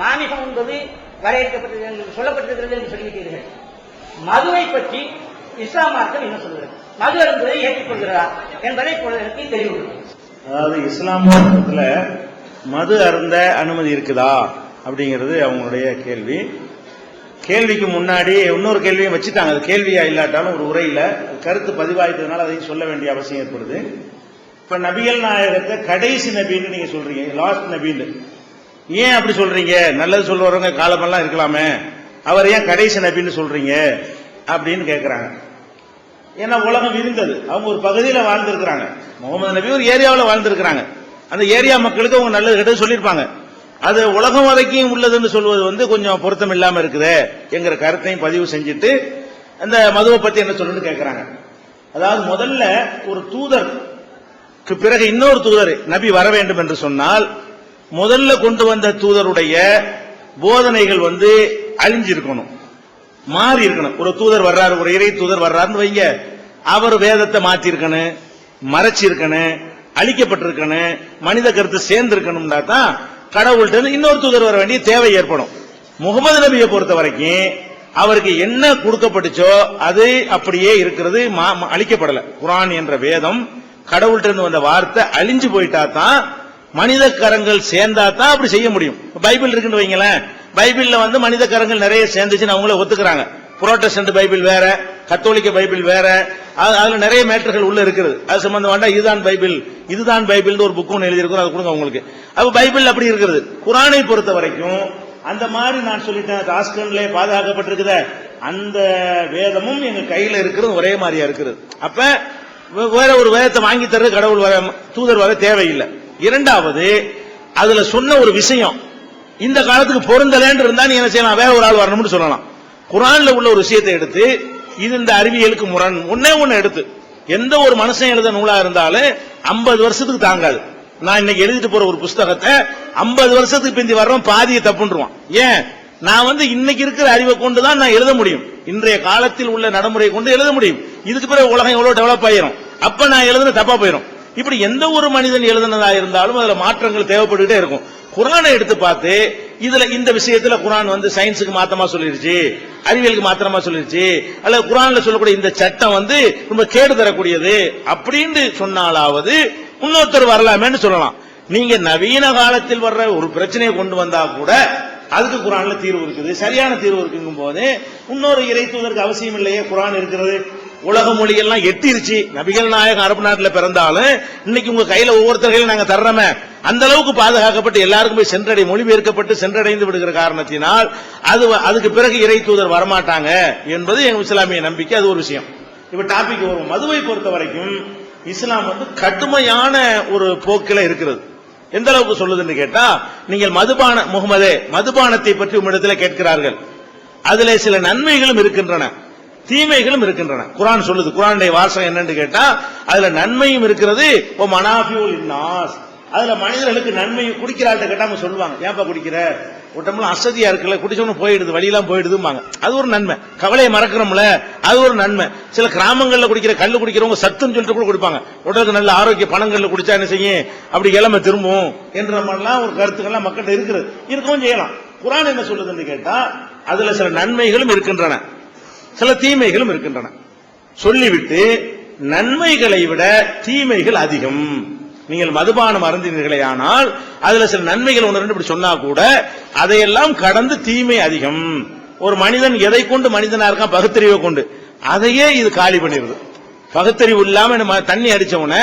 மாமிசம் என்பது வரையறுக்கப்பட்டது என்று சொல்லப்பட்டிருக்கிறது என்று சொல்லிவிட்டீர்கள். மதுவை பற்றி இஸ்லாம் மார்க்கம் என்ன சொல்கிறது? மது என்பதை ஏற்றுக்கொள்கிறதா என்பதை எனக்கு தெரிவு. அதாவது இஸ்லாம் மார்க்கத்துல மது அருந்த அனுமதி இருக்குதா அப்படிங்கிறது அவங்களுடைய கேள்வி. கேள்விக்கு முன்னாடி இன்னொரு கேள்வியும் வச்சுட்டாங்க. அது கேள்வியா இல்லாட்டாலும் ஒரு உரையில கருத்து பதிவாயிட்டதுனால அதையும் சொல்ல வேண்டிய அவசியம் ஏற்படுது. இப்ப நபிகள் நாயகத்தை கடைசி நபின்னு நீங்க சொல்றீங்க, லாஸ்ட் நபின்னு. ஏன் அப்படி சொல்றீங்க? நல்லது சொல்றவங்க காலமெல்லாம் இருக்கலாமே, அவர் ஏன் கடைசி நபின்னு சொல்றீங்க அப்படின்னு கேட்கிறாங்க. ஏன்னா உலகம் விரிந்தது, அவங்க ஒரு பகுதியில் வாழ்ந்திருக்கிறாங்க. முகமது நபி ஒரு ஏரியாவில் வாழ்ந்திருக்கிறாங்க. அந்த ஏரியா மக்களுக்கு அவங்க நல்லது கெட்டது சொல்லியிருப்பாங்க. அது உலகம் வரைக்கும் உள்ளதுன்னு சொல்வது வந்து கொஞ்சம் பொருத்தம் இல்லாம இருக்குது என்கிற கருத்தையும் பதிவு செஞ்சுட்டு அந்த மதுவை பத்தி என்ன சொல்லுன்னு கேட்கிறாங்க. அதாவது முதல்ல ஒரு தூதருக்கு பிறகு இன்னொரு தூதர் நபி வர வேண்டும் என்று சொன்னால் முதல்ல கொண்டு வந்த தூதருடைய போதனைகள் வந்து அழிஞ்சிருக்கணும், மாறி இருக்கணும். ஒரு தூதர் வர்றாரு, ஒரு இறை தூதர் வர்றாருன்னு வைங்க, அவர் வேதத்தை மாத்தி இருக்கணும், மறைச்சி இருக்கணும், அழிக்கப்பட்டிருக்கணும், மனித கருத்து சேர்ந்து இருக்கணும்னா தான் கடவுள்கிட்ட இன்னொரு தூதர் வர வேண்டிய தேவை ஏற்படும். முகமது நபியை பொறுத்த வரைக்கும் அவருக்கு என்ன கொடுக்கப்பட்டுச்சோ அது அப்படியே இருக்கிறது, அழிக்கப்படல. குர்ஆன் என்ற வேதம் கடவுள்கிட்ட இருந்து வந்த வார்த்தை அழிஞ்சு போயிட்டா தான், மனித கரங்கள் சேர்ந்தா தான் அப்படி செய்ய முடியும். பைபிள் இருக்குன்னு வைங்களேன், பைபிள்ல வந்து மனித கரங்கள் நிறைய சேர்ந்துச்சுன்னு அவங்களே ஒத்துக்கிறாங்க. புரோட்டஸ்டன்ட் பைபிள் வேற, கத்தோலிக்க பைபிள் வேற, அதுல நிறைய மேட்டர்கள் உள்ள இருக்கிறது. அது சம்பந்தம் இதுதான் பைபிள், இதுதான் பைபிள் ஒரு புக் ஒன்று எழுதியிருக்கிறோம், அது கொடுங்க உங்களுக்கு. அப்ப பைபிள் அப்படி இருக்கிறது. குர்ஆனை பொறுத்த வரைக்கும் அந்த மாதிரி நான் சொல்லிட்டேன், தாஸ்கன்ல பாதுகாக்கப்பட்டிருக்குத அந்த வேதமும் எங்க கையில இருக்கிறது ஒரே மாதிரியா இருக்கிறது. அப்ப வேற ஒரு வேதத்தை வாங்கி தர்றது கடவுள் வர தூதர் வர தேவையில்லை. இரண்டாவது, அதுல சொன்ன ஒரு விஷயம் இந்த காலத்துக்கு பொருந்தலன்னு இருந்தா நீ என்ன செய்யலாம், வேற ஒரு ஆள் வரணும்னு சொல்லலாம். குர்ஆன்ல உள்ள ஒரு விஷயத்தை எடுத்து இது இந்த அறிவியலுக்கு முரண் ஒன்னே ஒன்னு எடுத்து எந்த ஒரு மனுஷன் எழுத நூலா இருந்தாலும் 50 வருஷத்துக்கு தாங்காது. நான் இன்னைக்கு எழுதிட்டு போற ஒரு புஸ்தகத்தை 50 வருஷத்துக்கு பிந்தி வர்றோம் பாதியை தப்புன்றுவான். ஏன், நான் இன்னைக்கு இருக்கிற அறிவை கொண்டு தான் நான் எழுத முடியும், இன்றைய காலத்தில் உள்ள நடைமுறையை கொண்டு எழுத முடியும். இதுக்கு பிறகு உலகம் எவ்வளவு டெவலப் ஆயிரும், அப்ப நான் எழுதுன தப்பா போயிடும். இப்படி எந்த ஒரு மனிதன் எழுதுனதா இருந்தாலும் அதுல மாற்றங்கள் தேவைப்பட்டுட்டே இருக்கும். குர்ஆனை எடுத்து பார்த்து இதுல இந்த விஷயத்துல குர்ஆன் சயின்ஸுக்கு மாத்தமா சொல்லிருச்சு, அறிவியலுக்கு மாத்திரமா சொல்லிருச்சு, அல்லது குர்ஆன்ல சொல்லக்கூடிய இந்த சட்டம் ரொம்ப கேடு தரக்கூடியது அப்படின்னு சொன்னாலாவது இன்னொருத்தர் வரலாமேன்னு சொல்லலாம். நீங்க நவீன காலத்தில் வர்ற ஒரு பிரச்சனையை கொண்டு வந்தா கூட அதுக்கு குர்ஆன்ல தீர்வு இருக்குது, சரியான தீர்வு இருக்குங்கும் போது இன்னொரு இறை தூதருக்கு அவசியம் இல்லையே. குர்ஆன் இருக்கிறது, உலக மொழிகள்லாம் எட்டிருச்சு. நபிகள் நாயகம் அரபு நாட்டில் பிறந்தாலும் இன்னைக்கு உங்க கையில ஒவ்வொருத்தர்களையும் நாங்க தர்றோமே, அந்த அளவுக்கு பாதுகாக்கப்பட்டு எல்லாருக்கும் போய் சென்றடை மொழிபெயர்க்கப்பட்டு சென்றடைந்து விடுகிற காரணத்தினால் அதுக்கு பிறகு இறை தூதர் வரமாட்டாங்க என்பது எங்க இஸ்லாமிய நம்பிக்கை. அது ஒரு விஷயம். இப்ப டாபிக் வரும். மதுவை பொறுத்த வரைக்கும் இஸ்லாம் கடுமையான ஒரு போக்கில இருக்கிறது. எந்த அளவுக்கு சொல்லுதுன்னு கேட்டா, நீங்கள் முகமதே மதுபானத்தை பற்றி உம்மிடத்தில் கேட்கிறார்கள், அதிலே சில நன்மைகளும் இருக்கின்றன தீமைகளும் இருக்கின்றன. குர்ஆன் சொல்லுது. குர்ஆனுடைய வாசகம் என்னன்னு கேட்டா, அதுல நன்மையும் இருக்கிறது, ஓ மனாஃபியுல் இன்னாஸ், அதுல மனிதர்களுக்கு நன்மை. குடிக்கிறாட்ட கேட்டா அவங்க சொல்லுவாங்க, ஏன்பா குடிக்கிற, உடம்புல அசதியா இருக்குல்ல, குடிச்சவனு போயிடுது, வழியெல்லாம் போயிடுதும்பாங்க, அது ஒரு நன்மை. கவலையை மறக்கிறோம்ல, அது ஒரு நன்மை. சில கிராமங்கள்ல குடிக்கிற கல்லு குடிக்கிறவங்க சத்துன்னு சொல்லிட்டு கூட குடிப்பாங்க, உடலுக்கு நல்ல ஆரோக்கிய பணங்கள்ல குடிச்சா என்ன செய்யும், அப்படி இளமை திரும்பும் என்ற மாதிரிலாம் ஒரு கருத்துக்கள்லாம் மக்கள்கிட்ட இருக்கிறது, இருக்கவும் செய்யலாம். குர்ஆன் என்ன சொல்லுதுன்னு கேட்டா, அதுல சில நன்மைகளும் இருக்கின்றன, சில தீமைகளும் இருக்கின்றன. சொல்லிவிட்டு நன்மைகளை விட தீமைகள் அதிகம். நீங்கள் மதுபானம் அருந்தினீர்களே ஆனால் அதுல சில நன்மைகள் ஒன்று ரெண்டு இப்படி சொன்னா கூட அதையெல்லாம் கடந்து தீமை அதிகம். ஒரு மனிதன் எதை கொண்டு மனிதனா இருக்கான், பகுத்தறிவை கொண்டு, அதையே இது காலி பண்ணிடுது. பகுத்தறிவு இல்லாம தண்ணி அடிச்சவன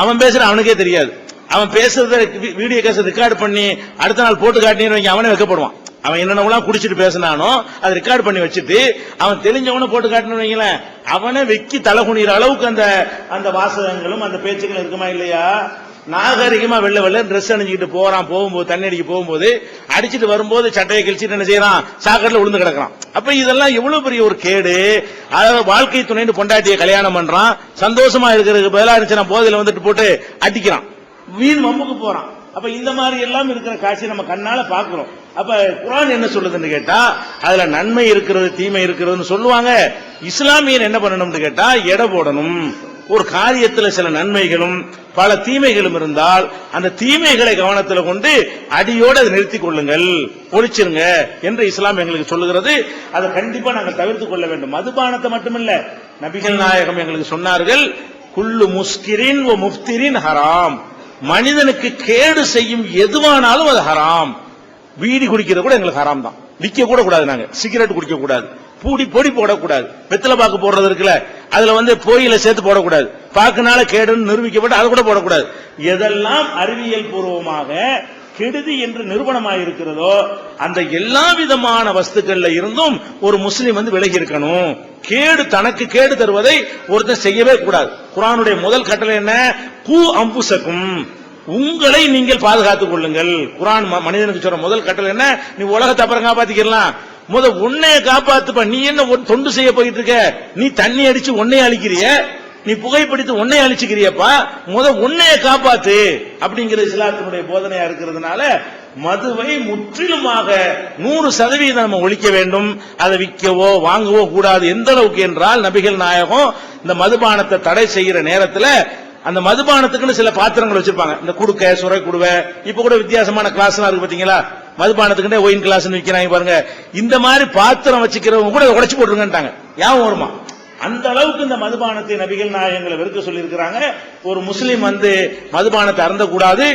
அவன் பேசுற அவனுக்கே தெரியாது. அவன் பேசுறத வீடியோ கேஸ் ரெக்கார்டு பண்ணி அடுத்த நாள் போட்டு காட்டினு அவனே வைக்கப்படுவான். அவன் என்னென்னலாம் குடிச்சிட்டு பேசினானோ அதை ரெக்கார்ட் பண்ணி வச்சுட்டு அவன் தெரிஞ்சவன போட்டு காட்டணும் வைங்களேன், அவனை வெக்கி தலை குனிற அளவுக்கு அந்த வாசகங்களும் அந்த பேச்சுகளும் இருக்குமா இல்லையா? நாகரிகமா வெள்ள ட்ரெஸ் அணிஞ்சிட்டு போறான், போகும்போது தண்ணி அடிக்க போகும்போது அடிச்சுட்டு வரும்போது சட்டையை கிழிச்சிட்டு என்ன செய்யறான், சாக்கடையில் விழுந்து கிடக்கிறான். அப்ப இதெல்லாம் எவ்வளவு பெரிய ஒரு கேடு. அதாவது வாழ்க்கை துணைன்னு பொண்டாட்டியை கல்யாணம் பண்றான், சந்தோஷமா இருக்கிறதுக்கு பதிலா இருந்துச்சு போதையில போட்டு அடிக்கிறான், வீண் மம்புக்கு போறான். அப்ப இந்த மாதிரி எல்லாம் இருக்கிற காட்சி நம்ம கண்ணால பாக்குறோம். அப்ப குர்ஆன் என்ன சொல்லுதுன்னு கேட்டா, அதுல நன்மை இருக்கிறது தீமை இருக்கிறதுன்னு சொல்லுவாங்க. இஸ்லாமியன் என்ன பண்ணணும்னு கேட்டா, எடை போடணும். ஒரு காரியத்துல சில நன்மைகளும் பல தீமைகளும் இருந்தால் அந்த தீமைகளை கவனத்தில் கொண்டு அடியோடு அதை நிறுத்திக் கொள்ளுங்கள், ஒழிச்சிருங்க என்று இஸ்லாம் எங்களுக்கு சொல்லுகிறது. அதை கண்டிப்பா நாங்கள் தவிர்த்துக் கொள்ள வேண்டும். மதுபானத்தை மட்டுமில்ல, நபிகள் நாயகம் எங்களுக்கு சொன்னார்கள், குல்லு முஸ்கிரின் வ முஃப்திரின் ஹராம், மனிதனுக்கு கேடு செய்யும் எதுவானாலும் அது ஹராம். பீடி குடிக்கிறது கூட எங்களுக்கு ஹராம் தான், விற்க கூட கூடாது, நாங்க சிகரெட் குடிக்க கூடாது, பொடி போடக்கூடாது, வெத்தலை பாக்கு போடுறது இருக்குல்ல அதுல போயில சேர்த்து போடக்கூடாது, பாக்குனால கேடுன்னு நிரூபிக்கப்பட்டு அதை கூட போடக்கூடாது. எதெல்லாம் அறிவியல் பூர்வமாக கெடுதி என்று நிரூபணமாக இருக்கிறதோ அந்த எல்லா விதமான வஸ்துக்கள்ல இருந்தும் ஒரு முஸ்லிம் விலகி இருக்கணும். கேடு தனக்கு கேடு தருவதை ஒருத்தர் செய்யவே கூடாது. குர்ஆனுடைய முதல் கட்டளை என்ன, கூ அம்புசக்கும், உங்களை நீங்கள் பாதுகாத்துக் கொள்ளுங்கள். குர்ஆன் மனிதனுக்கு சொல்ற முதல் கட்டளை என்ன, நீ உலகத்தை அப்புறம் காப்பாத்திக்கலாம், உன்னைய காப்பாத்துப்ப. நீ என்ன தொண்டு செய்ய போயிட்டு இருக்க, நீ தண்ணி அடிச்சு உன்னைய அழிக்கிறிய, நீ புகைப்பிடித்து உன்னைய அழிச்சுக்கிறியப்பா, உன்னைய காப்பாத்து அப்படிங்கிற இஸ்லாத்தினுடைய போதனையா இருக்கிறதுனால மதுவை முற்றிலுமாக 100% நம்ம ஒழிக்க வேண்டும். அதை விற்கவோ வாங்கவோ கூடாது. எந்த அளவுக்கு என்றால், நபிகள் நாயகம் இந்த மதுபானத்தை தடை செய்யற நேரத்துல அந்த மதுபானத்துக்குன்னு சில பாத்திரங்கள் வச்சிருப்பாங்க, இந்த குடுக்க சுரை குடுவை, இப்ப கூட வித்தியாசமான கிளாஸ் இருக்கு பாத்தீங்களா, மதுபானத்துக்கு ஒயின் கிளாஸ் விற்கிறாங்க பாருங்க. இந்த மாதிரி பாத்திரம் வச்சுக்கிறவங்க கூட உடைச்சு போட்டுருங்கன்ட்டாங்க. யாவும் வருமா? அந்த அளவுக்கு இந்த மதுபானத்தை நபிகள் நாயகங்களை வெறுக்க சொல்லி இருக்கிறாங்க. ஒரு முஸ்லிம் மதுபானத்தை அருந்தக்கூடாது,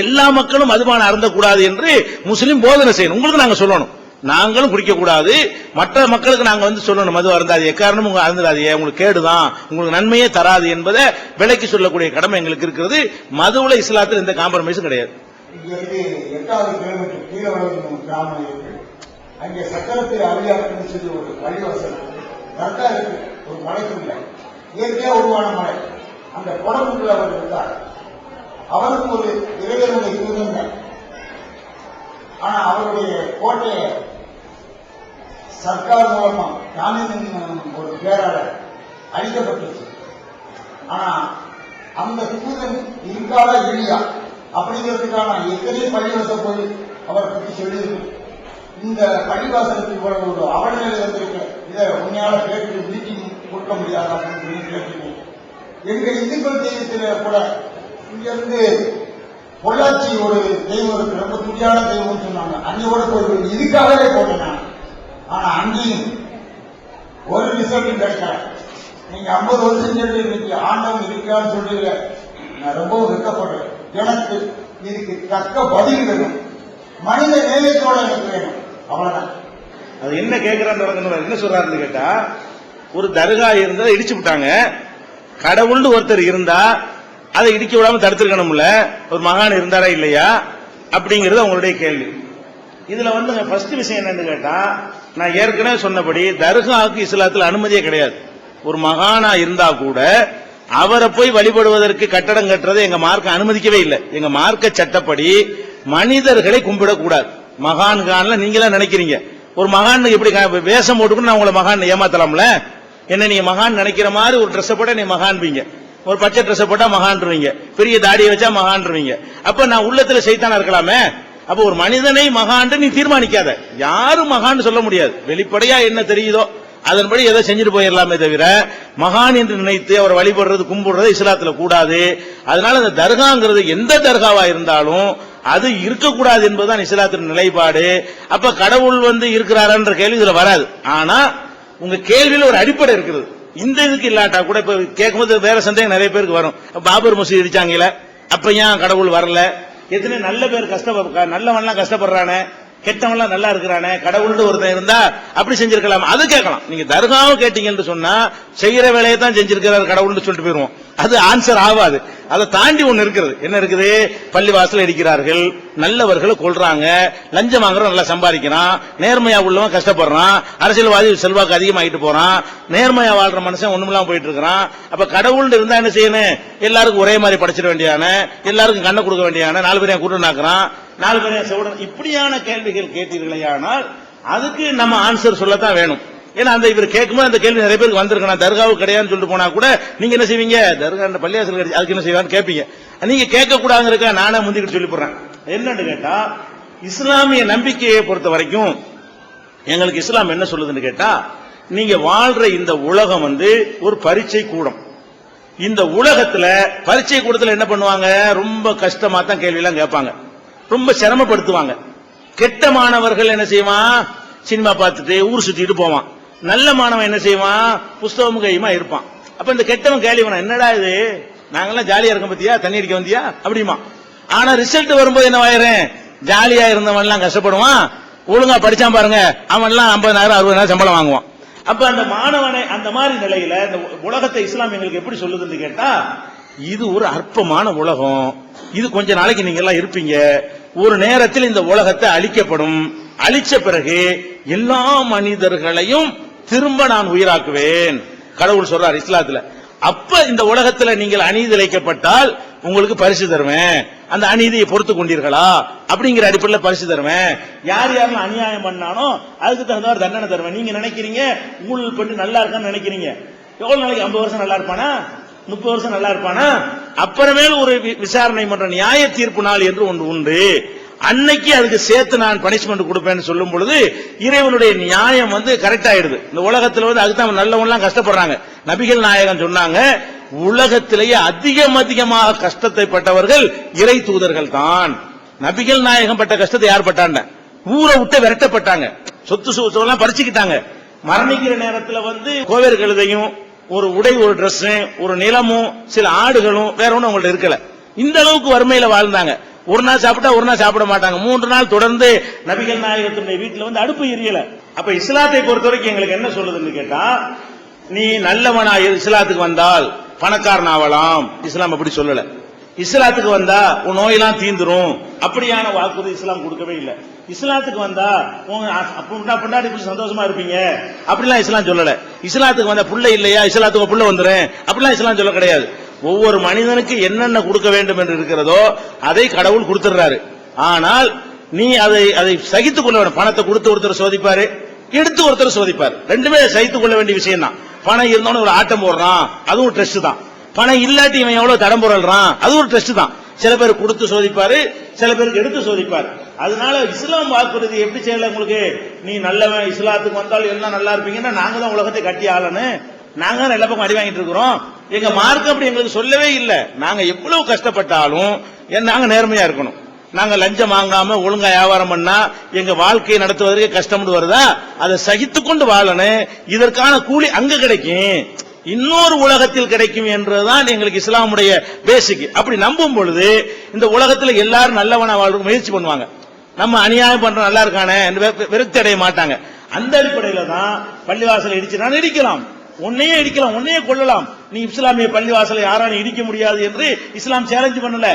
எல்லா மக்களும் மதுபானம் அருந்தக்கூடாது என்று முஸ்லிம் போதனை செய்யணும். உங்களுக்கு நாங்க சொல்லணும், நாங்களும் குடிக்க கூடாது, மற்ற மக்களுக்கு நாங்க சொல்லணும், மது அருந்தாது, எக்காரணம் உங்க அருந்தாது, உங்களுக்கு கேடுதான், உங்களுக்கு நன்மையே தராது என்பதை விலைக்கு சொல்லக்கூடிய கடமை எங்களுக்கு இருக்கிறது. மதுவுல இஸ்லாத்தில் எந்த காம்ப்ரமைஸும் கிடையாது. 8வது கிலோமீட்டர் கீழவளம் கிராமம் இருக்கு, அங்கே சக்கரத்தை அழியாக்கம் செய்து ஒரு பள்ளிவாசல் கரெக்டா இருக்கு, ஒரு மலைக்குள்ள இயற்கையா உருவான மலை, அந்த குடம்புக்குள்ள அவர் இருந்தார். அவருக்கு ஒரு இறைவனுடைய தூதங்க ஆனா அவருடைய கோட்டையை சர்க்கார் மூலமா காந்தியின் ஒரு பேராளர் அழிக்கப்பட்டுச்சு. ஆனா அந்த தூதன் இருக்காதா இல்லையா அப்படிங்கிறதுக்கான எத்தனை பள்ளிவாசல் போய் அவரை பற்றி சொல்லியிருக்கு. இந்த பள்ளிவாசலுக்கு இவ்வளவு ஒரு அவலநிலை வந்திருக்கு, இதை உண்மையால கேட்டு மீட்டிங் கொடுக்க முடியாது அப்படின்னு சொல்லி கேட்டுருக்கேன். எங்க இந்துக்கள் தெய்வத்தில கூட இங்கிருந்து பொள்ளாச்சி ஒரு தெய்வம் இருக்கு, ரொம்ப துடியான தெய்வம்னு சொன்னாங்க. அங்கோட போய் இதுக்காகவே போட்டேன் நான். ஆனா அங்கேயும் ஒரு ரிசல்ட் கிடைக்கல. நீங்க 50 வருஷம் சொல்லி இன்னைக்கு ஆண்டவன் இருக்கான்னு சொல்றீங்க, நான் ரொம்பவும் வெட்கப்படுறேன். எனக்கு இதுக்கு தக்க பதில் வேணும், மனித நேயத்தோட எனக்கு வேணும், அவ்வளவுதான். அது என்ன கேட்கிறான்னு என்ன சொல்றாருன்னு கேட்டா, ஒரு தர்கா இருந்தா இடிச்சு விட்டாங்க, கடவுள்னு ஒருத்தர் இருந்தா அதை இடிக்க விடாம தடுத்திருக்கணும்ல, ஒரு மகான் இருந்தாரா இல்லையா அப்படிங்கிறது அவங்களுடைய கேள்வி. இதுல வந்து ஃபர்ஸ்ட் விஷயம் என்னன்னு கேட்டா, நான் ஏற்கனவே சொன்னபடி தர்காவுக்கு இஸ்லாத்துல அனுமதியே கிடையாது. ஒரு மகானா இருந்தா கூட அவரை போய் வழிபடுவதற்கு கட்டடம் கட்டுறதை எங்க மார்க்க அனுமதிக்கவே இல்லை. எங்க மார்க்க சட்டப்படி மனிதர்களை கும்பிடக்கூடாது. மகான்கான்ல நீங்களா நினைக்கிறீங்க, ஒரு மகான் எப்படி வேஷம் போட்டுக்கணும், நான் உங்களை மகான் ஏமாத்தலாம்ல. என்ன நீங்க மகான் நினைக்கிற மாதிரி ஒரு ட்ரெஸ் போட்டா நீ மகான்பீங்க, ஒரு பச்சை ட்ரெஸ் போட்டா மகான்றுவீங்க, பெரிய தாடியை வச்சா மகான்றுவீங்க. அப்ப நான் உள்ளத்துல சைத்தானா இருக்கலாமே. அப்ப ஒரு மனிதனை மகான் நீ தீர்மானிக்காத, யாரும் மகான் சொல்ல முடியாது. வெளிப்படையா என்ன தெரியுதோ அதன்படி எதை செஞ்சுட்டு போயிடலாமே தவிர மகான் என்று நினைத்து அவர் வழிபடுறது கும்பிடுறது இஸ்லாத்துல கூடாது. அதனால அந்த தர்காங்கிறது எந்த தர்காவா இருந்தாலும் அது இருக்கக்கூடாது என்பதுதான் இஸ்லாத்தின் நிலைப்பாடு. அப்ப கடவுள் வந்து இருக்கிறாரன்ற கேள்வி இதுல வராது. ஆனா உங்க கேள்வியில ஒரு அடிப்படை இருக்குது. இந்த இதுக்கு இல்லாட்டா கூட இப்ப கேட்கும்போது வேற சந்தேகம் நிறைய பேருக்கு வரும். பாபர் மசூதி இடிச்சாங்கல்ல, அப்ப ஏன் கடவுள் வரல? எத்தனை நல்ல பேர் நல்லவன்லாம் கஷ்டப்படுறானே, கெட்டவன்லாம் நல்லா இருக்கிறானே, கடவுள்னு ஒருத்தன் இருந்தா அப்படி செஞ்சிருக்கலாம், அது கேட்கலாம். நீங்க தர்காவும் கேட்டீங்கன்னு சொன்னா செய்யற வேலையை தான் செஞ்சிருக்கிறார் கடவுள்னு சொல்லிட்டு போயிருவோம், அது ஆன்சர் ஆகாது. அதை தாண்டி ஒண்ணு இருக்கிறது. என்ன இருக்குது? பள்ளிவாசல் அடிக்கிறார்கள், நல்லவர்களை கொள்றாங்க, லஞ்சம் வாங்குறவன் நல்லா சம்பாதிக்கிறான், நேர்மையா உள்ளவன் கஷ்டப்படுறான், அரசியல்வாதி செல்வாக்கு அதிகமாகிட்டு போறான், நேர்மையா வாழ்ற மனுஷன் ஒண்ணுமில்லாம போயிட்டு இருக்கிறான். அப்ப கடவுள் இருந்தா என்ன செய்யணும்? எல்லாருக்கும் ஒரே மாதிரி படைச்சிட வேண்டியான, எல்லாருக்கும் கண்ணை கொடுக்க வேண்டியான, 4 பேரையும் கூட்டணாக்குறான், 4 பேரையும் செவிடன், இப்படியான கேள்விகள் கேட்டீர்களேயானால் அதுக்கு நம்ம ஆன்சர் சொல்லத்தான் வேணும். ஏன்னா அந்த இவர் கேட்கும்போது அந்த கேள்வி நிறைய பேருக்கு வந்திருக்கணும். தர்காவு கிடையாதுன்னு சொல்லிட்டு போனா கூட நீங்க என்ன செய்வீங்க? தர்கா பள்ளியாசல் கிடையாது, அதுக்கு என்ன செய்வான்னு கேட்பீங்க. நீங்க கேட்க கூடாதுங்க, நானே முந்திக்கிட்டு சொல்லி போடுறேன். என்னன்னு கேட்டா, இஸ்லாமிய நம்பிக்கையை பொறுத்த வரைக்கும் எங்களுக்கு இஸ்லாம் என்ன சொல்லுதுன்னு கேட்டா, நீங்க வாழ்ற இந்த உலகம் வந்து ஒரு பரீட்சை கூடம். இந்த உலகத்துல பரீட்சை கூடத்துல என்ன பண்ணுவாங்க? ரொம்ப கஷ்டமா தான் கேள்வி எல்லாம் கேட்பாங்க, ரொம்ப சிரமப்படுத்துவாங்க. கெட்ட மாணவர்கள் என்ன செய்வான்? சினிமா பார்த்துட்டு ஊர் சுத்திட்டு போவான். நல்ல மாணவன் என்ன செய்வான்? புஸ்தகம் கையுமா இருப்பான். அப்ப இந்த கெட்டவன் கேள்வி வேணாம், என்னடா இது நாங்கெல்லாம் ஜாலியா இருக்கோம் பத்தியா, தண்ணி அடிக்க வந்தியா அப்படிமா. ஆனா ரிசல்ட் வரும்போது என்ன ஆயிரும்? ஜாலியா இருந்தவன் எல்லாம் கஷ்டப்படுவான், ஒழுங்கா படிச்சான் பாருங்க அவன் எல்லாம் 50,000 60,000 சம்பளம் வாங்குவான். அப்ப அந்த மாணவனை அந்த மாதிரி நிலையில இந்த உலகத்தை இஸ்லாம் எங்களுக்கு எப்படி சொல்லுதுன்னு கேட்டா, இது ஒரு அற்பமான உலகம், இது கொஞ்ச நாளைக்கு நீங்க எல்லாம் இருப்பீங்க, ஒரு நேரத்தில் இந்த உலகத்தை அழிக்கப்படும், அழிச்ச பிறகு எல்லா மனிதர்களையும் திரும்ப நான் உயிராக்குவேன் கடவுள் சொல்றார் இஸ்லாத்துல. அப்ப இந்த உலகத்துல நீங்கள் அநீதி இழைக்கப்பட்டால் உங்களுக்கு பரிசு தருவேன், அந்த அநீதியை பொறுத்து கொண்டீர்களா அப்படிங்கிற அடிப்படையில் பரிசு தருவேன், யார் யாரெல்லாம் அநியாயம் பண்ணானோ அதுக்கு தகுந்த தண்டனை தருவேன். நீங்க நினைக்கிறீங்க ஊழல் பண்ணி நல்லா இருக்கான்னு நினைக்கிறீங்க, எவ்வளவு நாளைக்கு 50 வருஷம் நல்லா இருப்பானா, 30 வருஷம் நல்லா இருப்பானா? அப்புறமேல ஒரு விசாரணை பண்ற நியாய தீர்ப்பு நாள் என்று ஒன்று உண்டு, அன்னைக்கு அதுக்கு சேர்த்து நான் பனிஷ்மெண்ட் கொடுப்பேன்னு சொல்லும் பொழுது இறைவனுடைய நியாயம் வந்து கரெக்ட் ஆயிடுது. இந்த உலகத்துல வந்து அதுதான் நல்லவன்லாம் கஷ்டப்படுறாங்க. நபிகள் நாயகம் சொன்னாங்க, உலகத்திலேயே அதிகமாக கஷ்டத்தை பட்டவர்கள் இறை தூதர்கள் தான். நபிகள் நாயகம் பட்ட கஷ்டத்தை யார் பட்டாண்ட? ஊரை விட்டு விரட்டப்பட்டாங்க, சொத்து சொத்தெல்லாம் பறிச்சுக்கிட்டாங்க. மரணிக்கிற நேரத்தில் வந்து கோவேர் கழுதையும் ஒரு உடை, ஒரு டிரெஸ், ஒரு நிலமும் சில ஆடுகளும் வேற ஒன்றும் அவங்கள்ட்ட இருக்கல. இந்த அளவுக்கு வறுமையில வாழ்ந்தாங்க. ஒரு நாள் சாப்பிட்டா ஒரு நாள் சாப்பிட மாட்டாங்க. 3 நாள் தொடர்ந்து நபிகள் நாயகத்தினுடைய வீட்டுல வந்து அடுப்பு எரியல. அப்ப இஸ்லாத்தை பொறுத்த வரைக்கும் எங்களுக்கு என்ன சொல்லுதுன்னு கேட்டா, நீ நல்லவனா இஸ்லாத்துக்கு வந்தால் பணக்காரன் ஆகலாம், இஸ்லாம் அப்படி சொல்லல. இஸ்லாத்துக்கு வந்தா உன் நோயெல்லாம் தீந்துரும் அப்படியான வாக்குறுதி இஸ்லாம் கொடுக்கவே இல்லை. இஸ்லாத்துக்கு வந்தா பின்னாடி இப்படி சந்தோஷமா இருப்பீங்க அப்படிலாம் இஸ்லாம் சொல்லல. இஸ்லாத்துக்கு வந்தா புள்ள இல்லையா, இஸ்லாத்துக்கு புள்ள வந்துடும் அப்படிலாம் இஸ்லாம் சொல்ல கிடையாது. ஒவ்வொரு மனிதனுக்கு என்னென்ன கொடுக்க வேண்டும் என்று இருக்கிறதோ அதை கடவுள் கொடுத்துடுறாரு. ஆனால் நீ அதை சகித்துக் கொள்ள வேண்டும். பணத்தை கொடுத்து ஒருத்தர் சோதிப்பாரு, எடுத்து ஒருத்தர் சோதிப்பார். ரெண்டுமே சகித்துக் கொள்ள வேண்டிய விஷயம் தான். பணம் இருந்தோன்னு ஒரு ஆட்டம் போடுறான், அதுவும் டெஸ்ட் தான். பணம் இல்லாட்டி இவன் எவ்வளவு தடம் போடுறான், அது ஒரு டெஸ்ட் தான். சில பேர் கொடுத்து சோதிப்பாரு, சில பேருக்கு எடுத்து சோதிப்பாரு. அதனால இஸ்லாம் வாக்குறுதி எப்படி செய்யல உங்களுக்கு? நீ நல்லவன், இஸ்லாத்துக்கு வந்தாலும் எல்லாம் நல்லா இருப்பீங்கன்னா நாங்க தான் உலகத்தை கட்டி ஆளனு, நாங்க தான் எல்லா பக்கம் அடி வாங்கிட்டு இருக்கிறோம். எங்க மார்க் அப்படி எங்களுக்கு சொல்லவே இல்லை. நாங்க எவ்வளவு கஷ்டப்பட்டாலும் நாங்க நேர்மையா இருக்கணும். நாங்க லஞ்சம் வாங்காம ஒழுங்கா வியாபாரம் பண்ணா எங்க வாழ்க்கையை நடத்துவதற்கு கஷ்டம்னு வருதா, அதை சகித்துக் கொண்டு வாழணும். இதற்கான கூலி அங்க கிடைக்கும், இன்னொரு உலகத்தில் கிடைக்கும் என்றுதான் எங்களுக்கு இஸ்லாமுடைய பேசிக். அப்படி நம்பும் பொழுது இந்த உலகத்தில் எல்லாரும் நல்லவனா வாழ்ற முயற்சி பண்ணுவாங்க. நம்ம அநியாயம் பண்ற நல்லா இருக்கானே விரக்தி அடைய மாட்டாங்க. அந்த அடிப்படையில தான் பள்ளிவாசலை இடிச்சு இடிக்கலாம், உன்னையே இடிக்கலாம், உன்னையே கொள்ளலாம். நீ இஸ்லாமிய பள்ளிவாசலை யாராலும் இடிக்க முடியாது என்று இஸ்லாம் சேலஞ்ச் பண்ணல.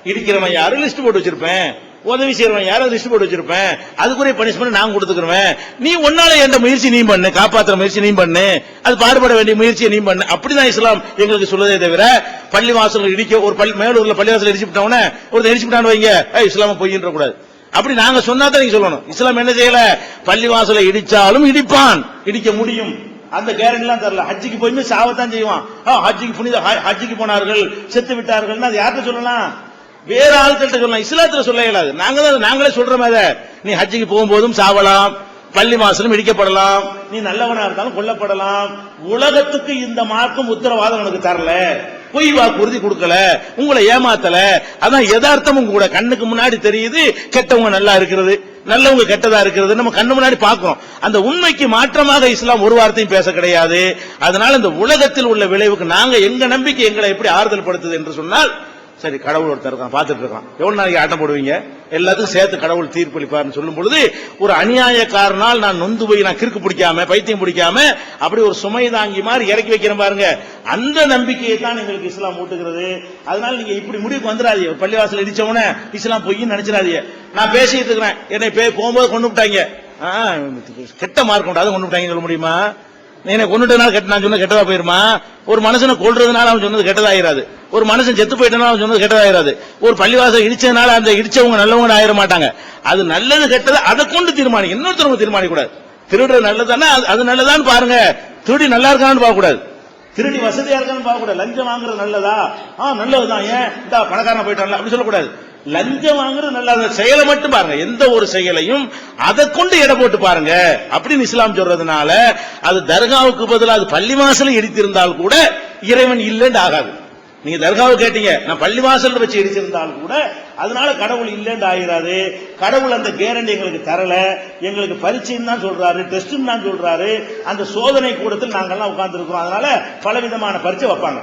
இடிக்கிறவன் யாரு லிஸ்ட் போட்டு வச்சிருப்பேன், உதவி செய்யறவன் யாரும் லிஸ்ட் போட்டு வச்சிருப்பேன், அதுக்குரிய பனிஷ்மெண்ட் நான் கொடுத்துக்கிறேன். நீ ஒன்னால எந்த முயற்சி நீ பண்ணு, காப்பாற்றுற முயற்சி நீ பண்ணு, அது பாடுபட வேண்டிய முயற்சியை நீ பண்ணு. அப்படிதான் இஸ்லாம் எங்களுக்கு சொல்வதே தவிர பள்ளிவாசல் இடிக்க ஒரு மேலூர்ல பள்ளிவாசல் இடிச்சு விட்டவன ஒரு இடிச்சு விட்டான்னு வைங்க, இஸ்லாம பொய்ன்ற கூடாது. அப்படி நாங்க சொன்னா தான் நீங்க சொல்லணும். இஸ்லாம் என்ன செய்யல, பள்ளிவாசலை இடிச்சாலும் இடிப்பான், இடிக்க முடியும், அந்த கேரண்டி எல்லாம் தரல. ஹஜ்ஜிக்கு போயுமே சாவத்தான் செய்வான். ஹஜ்ஜிக்கு புனித ஹஜ்ஜிக்கு போனார்கள் செத்து விட்டார்கள், அது யார்கிட்ட சொல்லலாம்? வேற ஆட்கள்கிட்ட சொல்லலாம், இஸ்லாத்துல சொல்ல இயலாது. நாங்களே சொல்றோம். அதை நீ ஹஜ்ஜிக்கு போகும்போதும் சாவலாம், பள்ளி வாசலும் இடிக்கப்படலாம், நீ நல்லவனா இருந்தாலும் கொல்லப்படலாம். உலகத்துக்கு இந்த மார்க்கம் உத்தரவாதம் உனக்கு தரல, பொய் வாக்குறுதி கொடுக்கல, உங்களை ஏமாத்தல. அதான் யதார்த்தமும் கூட கண்ணுக்கு முன்னாடி தெரியுது. கெட்டவங்க நல்லா இருக்கிறது, நல்லவங்க கெட்டதா இருக்கிறது நம்ம கண்ணு முன்னாடி பாக்குறோம். அந்த உண்மைக்கு மாற்றமாக இஸ்லாம் ஒரு வார்த்தையும் பேச கிடையாது. அதனால இந்த உலகத்தில் உள்ள விளைவுக்கு நாங்க எங்க நம்பிக்கை எங்களை எப்படி ஆறுதல் படுத்துது என்று சொன்னால், சரி கடவுள் ஒருத்தர் இருக்கான் பார்த்துட்டு இருக்கான், எவ்வளவு நாளைக்கு ஆட்டம் போடுவீங்க, எல்லாத்துக்கும் சேர்த்து கடவுள் தீர்ப்பளிப்பார்னு சொல்லும் பொழுது ஒரு அநியாயக்காரனால் நான் நொந்து போய் நான் கிறுக்கு பிடிக்காம பைத்தியம் பிடிக்காம அப்படி ஒரு சுமை தாங்கி மாதிரி இறக்கி வைக்கிறேன் பாருங்க, அந்த நம்பிக்கையை தான் எங்களுக்கு இஸ்லாம் ஊட்டுகிறது. அதனால நீங்க இப்படி முடிவுக்கு வந்துடாதீங்க. பள்ளிவாசல் இடிச்சவன இஸ்லாம் பொய்ன்னு நினைச்சிடாதீங்க. நான் பேசிட்டு இருக்கிறேன், என்னை போகும்போது கொண்டு விட்டாங்க, கெட்ட மார்க் உண்டு, அதை கொண்டு விட்டாங்க சொல்ல முடியுமா? நீ கொண்டுட்டனால நான் சொன்ன கெட்டதா போயிருமா? ஒரு மனுஷனை கொல்றதுனால அவன் சொன்னது கெட்டதாயிராது, ஒரு மனுஷன் செத்து போயிட்டனால அவன் சொன்னது கெட்டதாயிராது, ஒரு பள்ளிவாசல் இடிச்சதுனால அந்த இடிச்சவங்க நல்லவங்க ஆயிர மாட்டாங்க. அது நல்லது கெட்டது அதை கொண்டு தீர்மானிக்க, இன்னொருத்தவங்க தீர்மானிக்க கூடாது. திருடுற நல்லதானே அது நல்லதான்னு பாருங்க, திருடி நல்லா இருக்கான்னு பார்க்க கூடாது, திருடி வசதியா இருக்கான்னு பார்க்க கூடாது. லஞ்சம் வாங்குறது நல்லதா? நல்லதுதான், ஏன் இந்த பணக்காரன் போயிட்டான்ல அப்படி சொல்லக்கூடாது. லஞ்சம் வாங்குறது நல்ல செயலை மட்டும் பாருங்க, எந்த ஒரு செயலையும் அதை கொண்டு எடை போட்டு பாருங்க அப்படின்னு இஸ்லாம் சொல்றதுனால அது தர்காவுக்கு பதிலாக அது பள்ளிவாசலை இடித்திருந்தால் கூட இறைவன் இல்லைன்னு ஆகாது. நீங்க தர்காவை கேட்டீங்க, நான் பள்ளிவாசல் வச்சு இடிச்சிருந்தால் கூட அதனால கடவுள் இல்லைன்னு ஆகிறாரு. கடவுள் அந்த கேரண்டி எங்களுக்கு தரல, எங்களுக்கு பரீட்சைன்னு தான் சொல்றாரு, டெஸ்ட் தான் சொல்றாரு. அந்த சோதனை கூடத்தில் நாங்கெல்லாம் உட்கார்ந்து இருக்கிறோம். அதனால பலவிதமான பரீட்சை வைப்பாங்க.